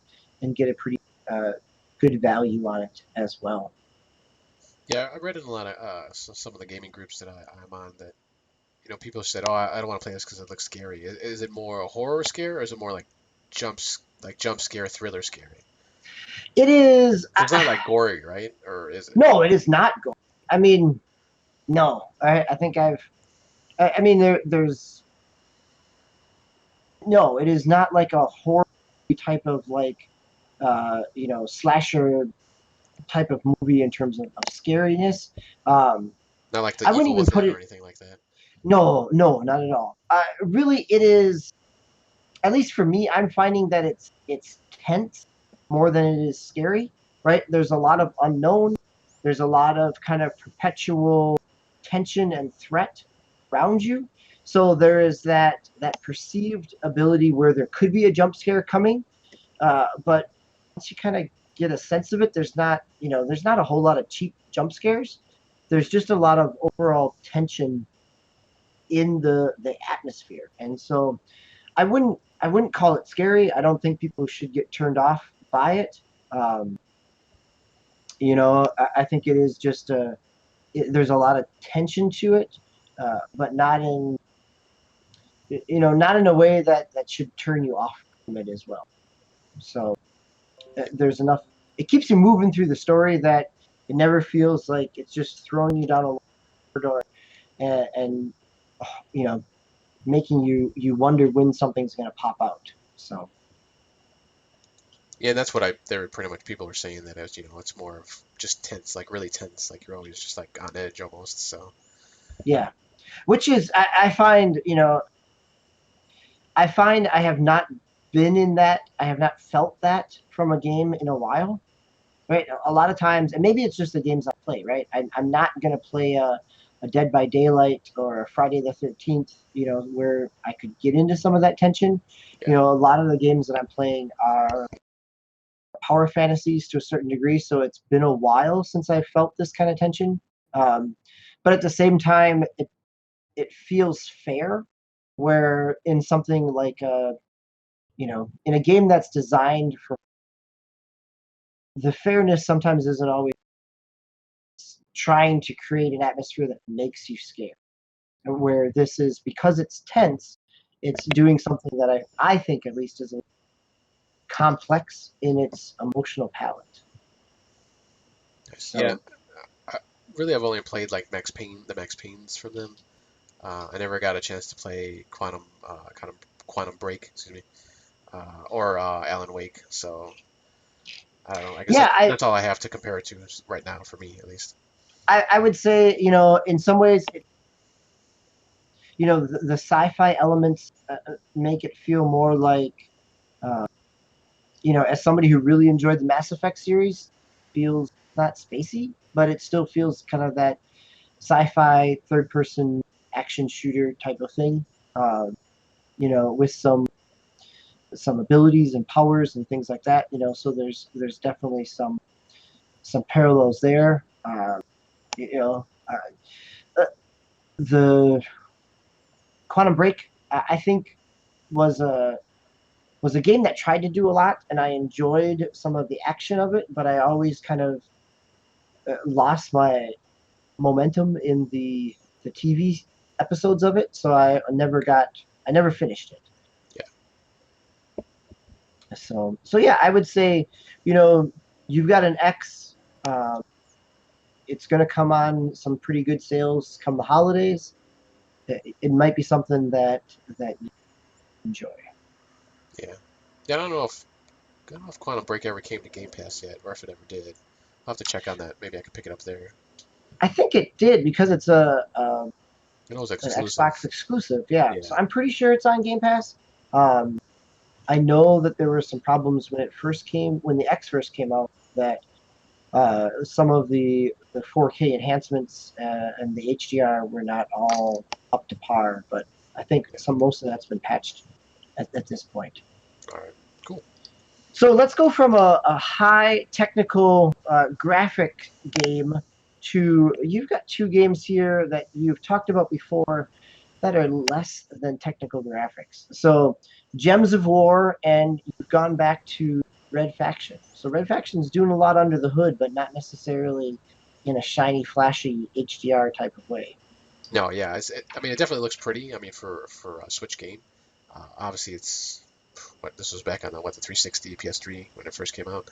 get a pretty good value on it as well. Yeah, I read in a lot of some of the gaming groups that I'm on that people said, "Oh, I don't want to play this because it looks scary." Is it more a horror scare, or is it more like jump scare thriller scary? It is. It's not like gory, right? Or is it? No, it is not gory. I mean, no. I think I mean, there's no. It is not like a horror type of like, slasher type of movie in terms of scariness. Um, Not like The I wouldn't Evil even Within put or it. anything like that. No, no, not at all. Really, it is. At least for me, I'm finding that it's tense more than it is scary. Right? There's a lot of unknown. There's a lot of kind of perpetual tension and threat around you. So there is that perceived ability where there could be a jump scare coming, but once you kind of get a sense of it, there's not a whole lot of cheap jump scares. There's just a lot of overall tension in the atmosphere, and so I wouldn't call it scary. I don't think people should get turned off by it. Um, I think it is just there's a lot of tension to it, but not in not in a way that should turn you off from it as well. So there's enough. It keeps you moving through the story that it never feels like it's just throwing you down a corridor and you know making you wonder when something's going to pop out. So Yeah, and that's what there were pretty much people were saying that as it's more of just tense, like really tense, like you're always just like on edge almost. So yeah, which is I find I have not been in that. I have not felt that from a game in a while. Right, a lot of times, and maybe it's just the games I play. Right, I'm not going to play a Dead by Daylight or a Friday the 13th. Where I could get into some of that tension. yeah, A lot of the games that I'm playing are power fantasies to a certain degree, so it's been a while since I felt this kind of tension. Um, but at the same time, it feels fair. Where in something like in a game that's designed for the fairness, sometimes isn't always trying to create an atmosphere that makes you scared. And where this is because it's tense, it's doing something that I think at least is complex in its emotional palette. nice. Yeah, So I, really, I've only played like the Max Paynes from them. I never got a chance to play Quantum Break, excuse me, or Alan Wake. So I don't know. I guess yeah, that's all I have to compare it to right now for me, at least. I would say in some ways the sci-fi elements make it feel more like uh, as somebody who really enjoyed the Mass Effect series, feels not spacey, but it still feels kind of that sci-fi third-person action shooter type of thing. With some abilities and powers and things like that. So there's definitely some parallels there. You know, uh, the Quantum Break, I think, was a game that tried to do a lot, and I enjoyed some of the action of it, but I always kind of lost my momentum in the TV episodes of it, so I never finished it. Yeah, So yeah, I would say, you've got an X. Um, it's going to come on some pretty good sales come the holidays. It might be something that you enjoy. yeah, yeah. I don't know if Quantum Break ever came to Game Pass yet, or if it ever did. I'll have to check on that. Maybe I could pick it up there. I think it did because it's It was an exclusive. Xbox exclusive. Yeah, Yeah, so I'm pretty sure it's on Game Pass. Um, I know that there were some problems when the X first came out, that some of the 4K enhancements and the HDR were not all up to par, but I think yeah. most of that's been patched at this point. All right, cool. So let's go from a high technical graphic game to, you've got two games here that you've talked about before. that are less than technical graphics. So Gems of War, and you've gone back to Red Faction. So Red Faction's doing a lot under the hood, but not necessarily in a shiny, flashy HDR type of way. No, yeah, I mean, it definitely looks pretty. I mean, for a Switch game, obviously it's what this was back on the 360 PS3 when it first came out.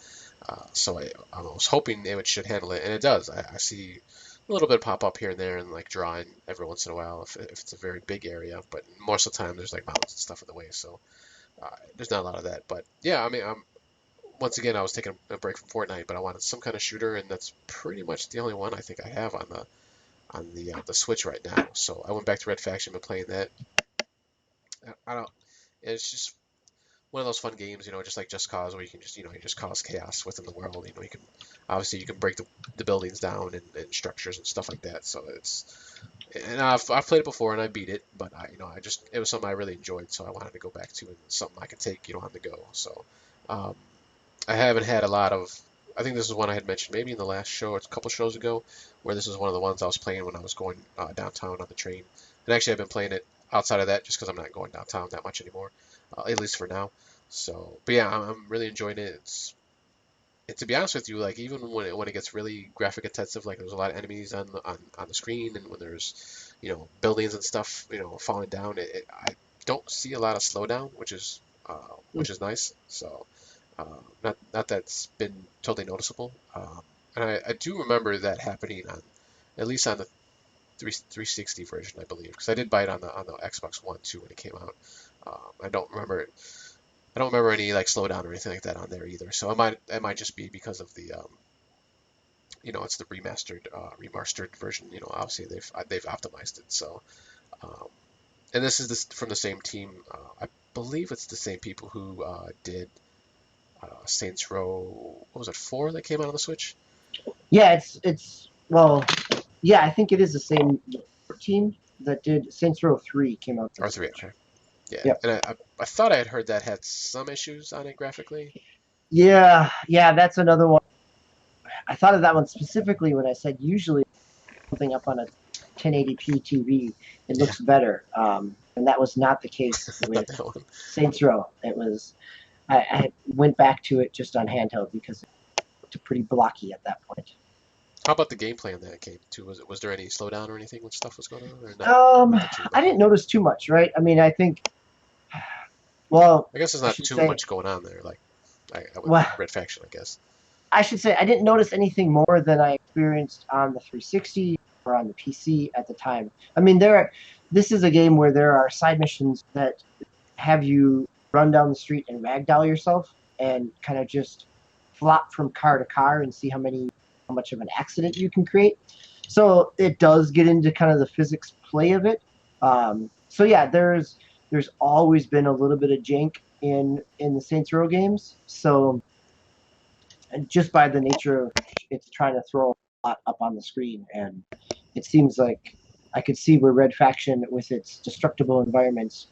So I was hoping it should handle it, and it does. I see a little bit pop up here and there, and like drawing every once in a while if it's a very big area. But most of the time, there's like mountains and stuff in the way, so there's not a lot of that. But yeah, I mean, once again, I was taking a break from Fortnite, but I wanted some kind of shooter, and that's pretty much the only one I think I have on the Switch right now. So I went back to Red Faction, been playing that. I don't. It's just one of those fun games, just like Just Cause, where you can just, you just cause chaos within the world. You can obviously you can break the buildings down and structures and stuff like that. So and I've played it before and I beat it, but it was something I really enjoyed, so I wanted to go back to and something I could take, on the go. So um, I haven't had a lot of. I think this is one I had mentioned maybe in the last show or a couple shows ago, where this is one of the ones I was playing when I was going downtown on the train. And actually, I've been playing it outside of that just because I'm not going downtown that much anymore, at least for now. So, but yeah, I'm really enjoying it. To be honest with you, like even when it gets really graphic intensive, like there's a lot of enemies on the screen, and when there's buildings and stuff falling down, I don't see a lot of slowdown, which is nice. So not that's been totally noticeable. And I do remember that happening on at least on the 360 version, I believe, because I did buy it on the Xbox One too when it came out. I don't remember any like slowdown or anything like that on there either. So it might just be because of the it's the remastered version. Obviously they've optimized it. So um, and this is from the same team. I believe it's the same people who did Saints Row. What was it, 4 that came out on the Switch? Yeah, it's well, yeah, I think it is the same team that did Saints Row 3 came out Or this 3, Switch. okay. Yeah, Yep. and I thought I had heard that had some issues on it graphically. Yeah, that's another one. I thought of that one specifically when I said usually something up on a 1080p TV, it Yeah, looks better. And that was not the case not with that one. Saints Row. It was I went back to it just on handheld because it looked pretty blocky at that point. How about the gameplay in that game too? Was there any slowdown or anything when stuff was going on, or Um, nothing too I bad? didn't notice too much, right? I mean, I think, well, I guess there's I not should too say, much going on there, like with well, Red Faction, I guess. I didn't notice anything more than I experienced on the 360 or on the PC at the time. I mean, this is a game where there are side missions that have you run down the street and ragdoll yourself and kind of just flop from car to car and see how much of an accident you can create. So it does get into kind of the physics play of it. So yeah, there's always been a little bit of jank in the Saints Row games. So and just by the nature of it's trying to throw a lot up on the screen, and it seems like I could see where Red Faction with its destructible environments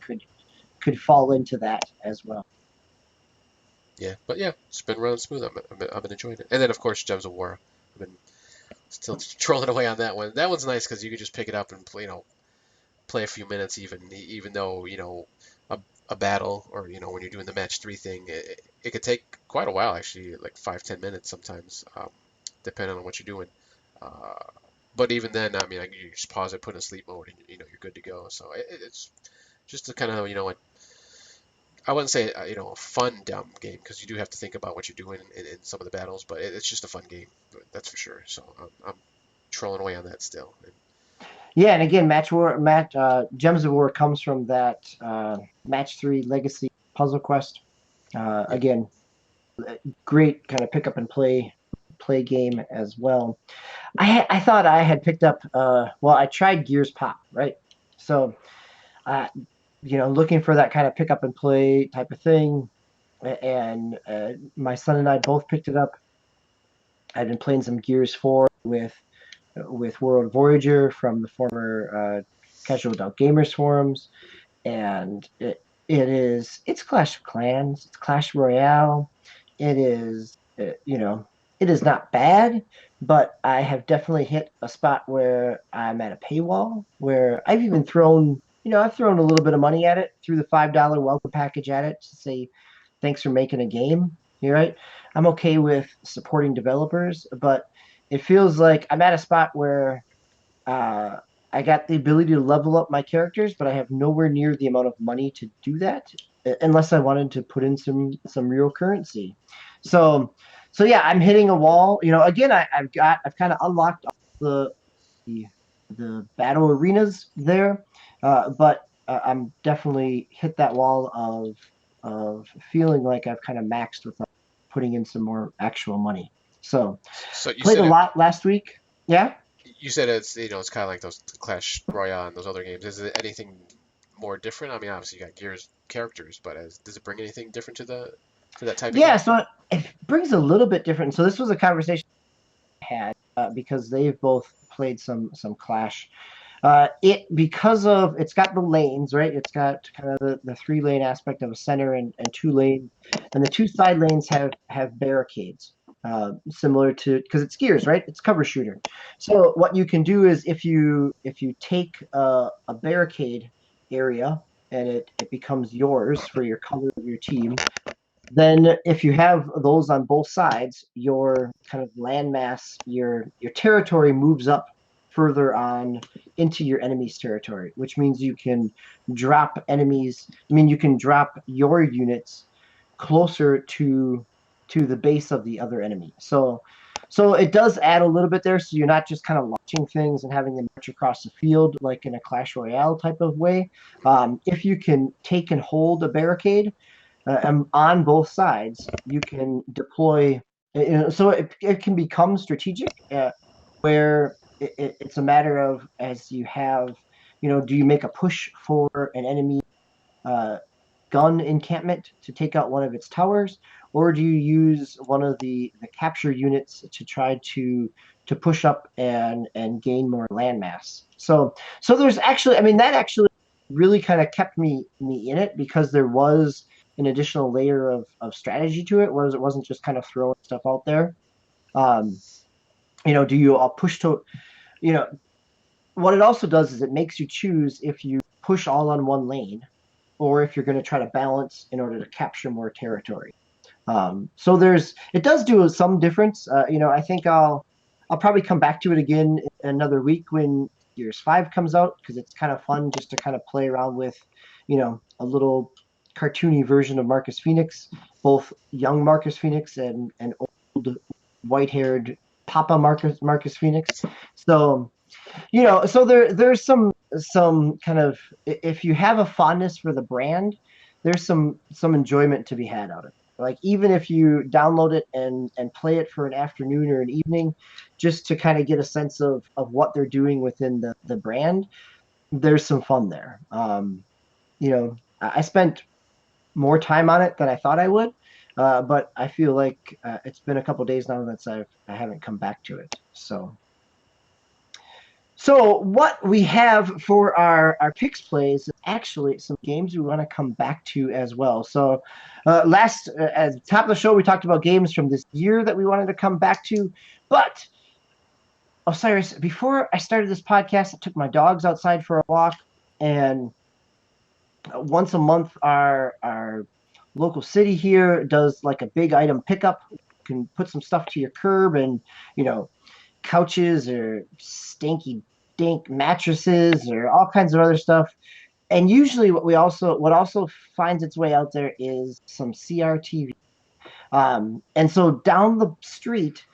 could fall into that as well. Yeah, but yeah, it's been running smooth. I've been enjoying it. And then of course Gems of War. I've been still trolling away on that one. That one's nice because you can just pick it up and play a few minutes even though a battle or when you're doing the match 3 thing, it could take quite a while actually, like 5-10 minutes sometimes, depending on what you're doing. Uh, but even then, I mean, you just pause it, put it in sleep mode, and you're good to go. So it's just a kind of I wouldn't say a fun dumb game because you do have to think about what you're doing in some of the battles, but it's just a fun game, that's for sure. So I'm trolling away on that still. And Yeah, and again, Gems of War comes from that Match Three Legacy Puzzle Quest. yeah, Again, great kind of pick up and play game as well. I thought I had picked up. Well, I tried Gears Pop, right? So, uh, looking for that kind of pick up and play type of thing, and my son and I both picked it up. I've been playing some Gears 4 with World Voyager from the former Casual Adult Gamers forums, and it's Clash of Clans, it's Clash Royale. It is it is not bad, but I have definitely hit a spot where I'm at a paywall where I've even thrown I've thrown a little bit of money at it, threw the $5 welcome package at it to say thanks for making a game. You're right. I'm okay with supporting developers, but it feels like I'm at a spot where uh, I got the ability to level up my characters, but I have nowhere near the amount of money to do that unless I wanted to put in some real currency. So so yeah, I'm hitting a wall. Again, I've kind of unlocked all the the battle arenas there, but I'm definitely hit that wall of feeling like I've kind of maxed without putting in some more actual money. So So you played said a it. lot last week. Yeah. You said it's kind of like those Clash Royale and those other games. Is it anything more different? I mean, obviously you got Gears characters, but does it bring anything different to that type of Yeah, game? so it brings a little bit different. So this was a conversation I had because they've both played some Clash. It because of it's got the lanes, right? It's got kind of the 3 lane aspect of a center and 2 lanes, and the 2 side lanes have barricades, similar to because it's Gears, right? It's cover shooter. So what you can do is if you take a barricade area and it becomes yours for your color of your team, then if you have those on both sides, your kind of landmass, your territory moves up further on into your enemy's territory, which means you can drop enemies. I mean, you can drop your units closer to the base of the other enemy. So it does add a little bit there. So you're not just kind of launching things and having them march across the field like in a Clash Royale type of way. If you can take and hold a barricade, on both sides, you can deploy. So it can become strategic, where it's a matter of as you have, do you make a push for an enemy uh, gun encampment to take out one of its towers, or do you use one of the capture units to try to push up and gain more landmass? So there's actually, I mean, that actually really kind of kept me in it because there was an additional layer of strategy to it, whereas it wasn't just kind of throwing stuff out there. Um, do you all push to, you know, what it also does is it makes you choose if you push all on one lane or if you're going to try to balance in order to capture more territory. So it does do some difference. I think I'll probably come back to it again in another week when Gears 5 comes out because it's kind of fun just to kind of play around with, a little cartoony version of Marcus Phoenix, both young Marcus Phoenix and old white-haired Papa Marcus Phoenix. So so there's some kind of, if you have a fondness for the brand, there's some enjoyment to be had out of it. Like even if you download it and play it for an afternoon or an evening, just to kind of get a sense of what they're doing within the brand, there's some fun there. I spent more time on it than I thought I would, but I feel like it's been a couple days now that I haven't come back to it. So what we have for our picks plays is actually some games we want to come back to as well. So last at the top of the show, we talked about games from this year that we wanted to come back to. But Osiris, before I started this podcast, I took my dogs outside for a walk, and once a month, our local city here does like a big item pickup. You can put some stuff to your curb, and you know couches or stinky dink mattresses or all kinds of other stuff. And usually what also finds its way out there is some CRTV. And so down the street,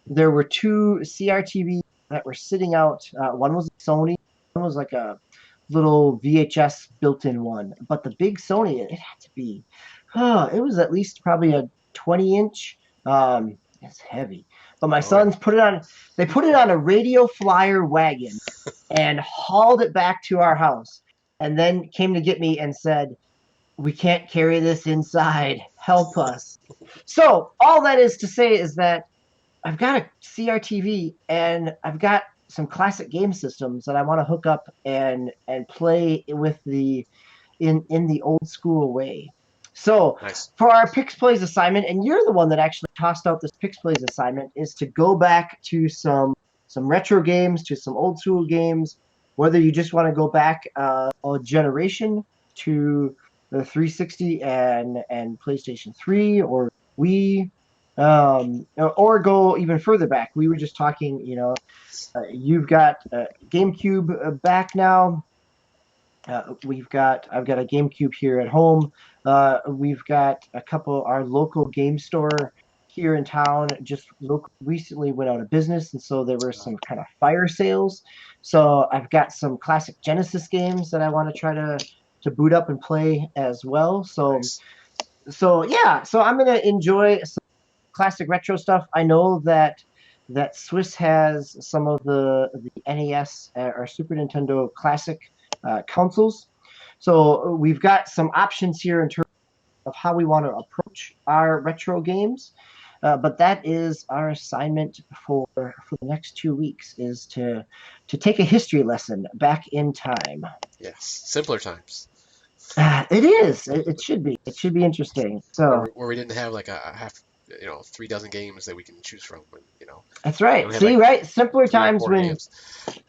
there were 2 CRTV that were sitting out. One was a Sony, one was like a little VHS built-in one. But the big Sony, it had to be, it was at least probably a 20-inch. It's heavy. But my Oh yeah. sons they put it on a radio flyer wagon and hauled it back to our house. And then came to get me and said, we can't carry this inside. Help us. So all that is to say is that I've got a CRTV and I've got some classic game systems that I want to hook up and play with in the old school way. So Nice. for our Picks Plays assignment, and you're the one that actually tossed out this Picks Plays assignment, is to go back to some retro games, to some old school games, whether you just want to go back a generation to the 360 and PlayStation 3 or Wii, or go even further back. We were just talking, you've got GameCube back now. I've got a GameCube here at home. We've got a couple. Our local game store here in town just recently went out of business, and so there were some kind of fire sales. So I've got some classic Genesis games that I want to try to boot up and play as well. Nice. So yeah, so I'm gonna enjoy some classic retro stuff. I know that Swiss has some of the NES or Super Nintendo classic consoles. So we've got some options here in terms of how we want to approach our retro games. But that is our assignment for the next 2 weeks, is to take a history lesson back in time. Yes, simpler times. It is. It should be. It should be interesting. So Where we didn't have like a half, 3 dozen games that we can choose from. that's right. we had, See, like, right? Simpler 3 or times 4 when games.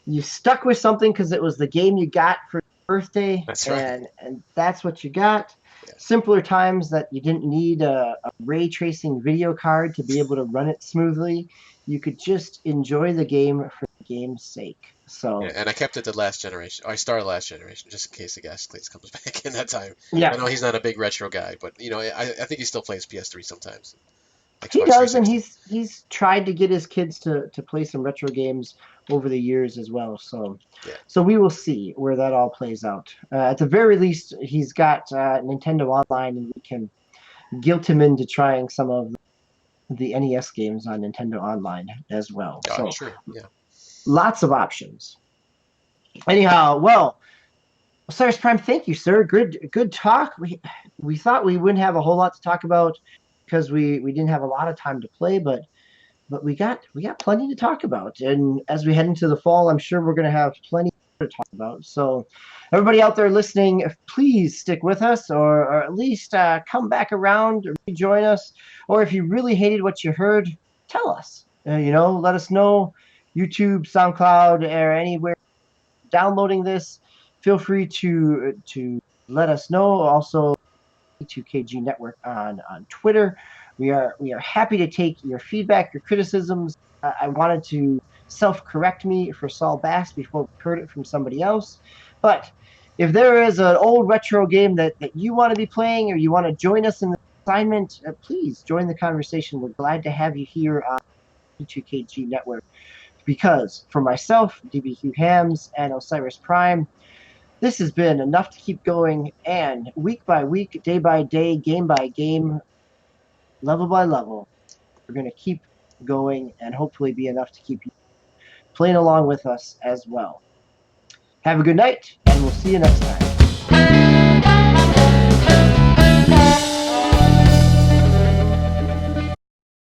you stuck with something because it was the game you got for your birthday, That's right. and that's what you got. Yeah. Simpler times that you didn't need a ray tracing video card to be able to run it smoothly. You could just enjoy the game for the game's sake. So Yeah, and I kept it to last generation. I started last generation just in case the gas cleats comes back in that time. yeah, I know he's not a big retro guy, but I think he still plays PS3 sometimes. he Xbox does, and 360. he's tried to get his kids to play some retro games over the years as well. So Yeah. so we will see where that all plays out. At the very least, he's got Nintendo Online, and we can guilt him into trying some of the NES games on Nintendo Online as well. Oh, So sure. Yeah. lots of options. Anyhow, well, Cyrus Prime, thank you, sir. Good talk. We thought we wouldn't have a whole lot to talk about because we didn't have a lot of time to play, but we got plenty to talk about. And as we head into the fall, I'm sure we're going to have plenty to talk about. So everybody out there listening, please stick with us, or at least come back around, or rejoin us. Or if you really hated what you heard, tell us. Let us know. YouTube, SoundCloud, or anywhere downloading this, feel free to let us know. Also, 2KG Network on Twitter. We are happy to take your feedback, your criticisms. I wanted to self-correct me for Saul Bass before we heard it from somebody else. But if there is an old retro game that you want to be playing, or you want to join us in the assignment, please join the conversation. We're glad to have you here on 2KG Network. Because for myself, DB Hugh Hams, and Osiris Prime, this has been enough to keep going, and week by week, day by day, game by game, level by level, we're going to keep going and hopefully be enough to keep you playing along with us as well. Have a good night, and we'll see you next time.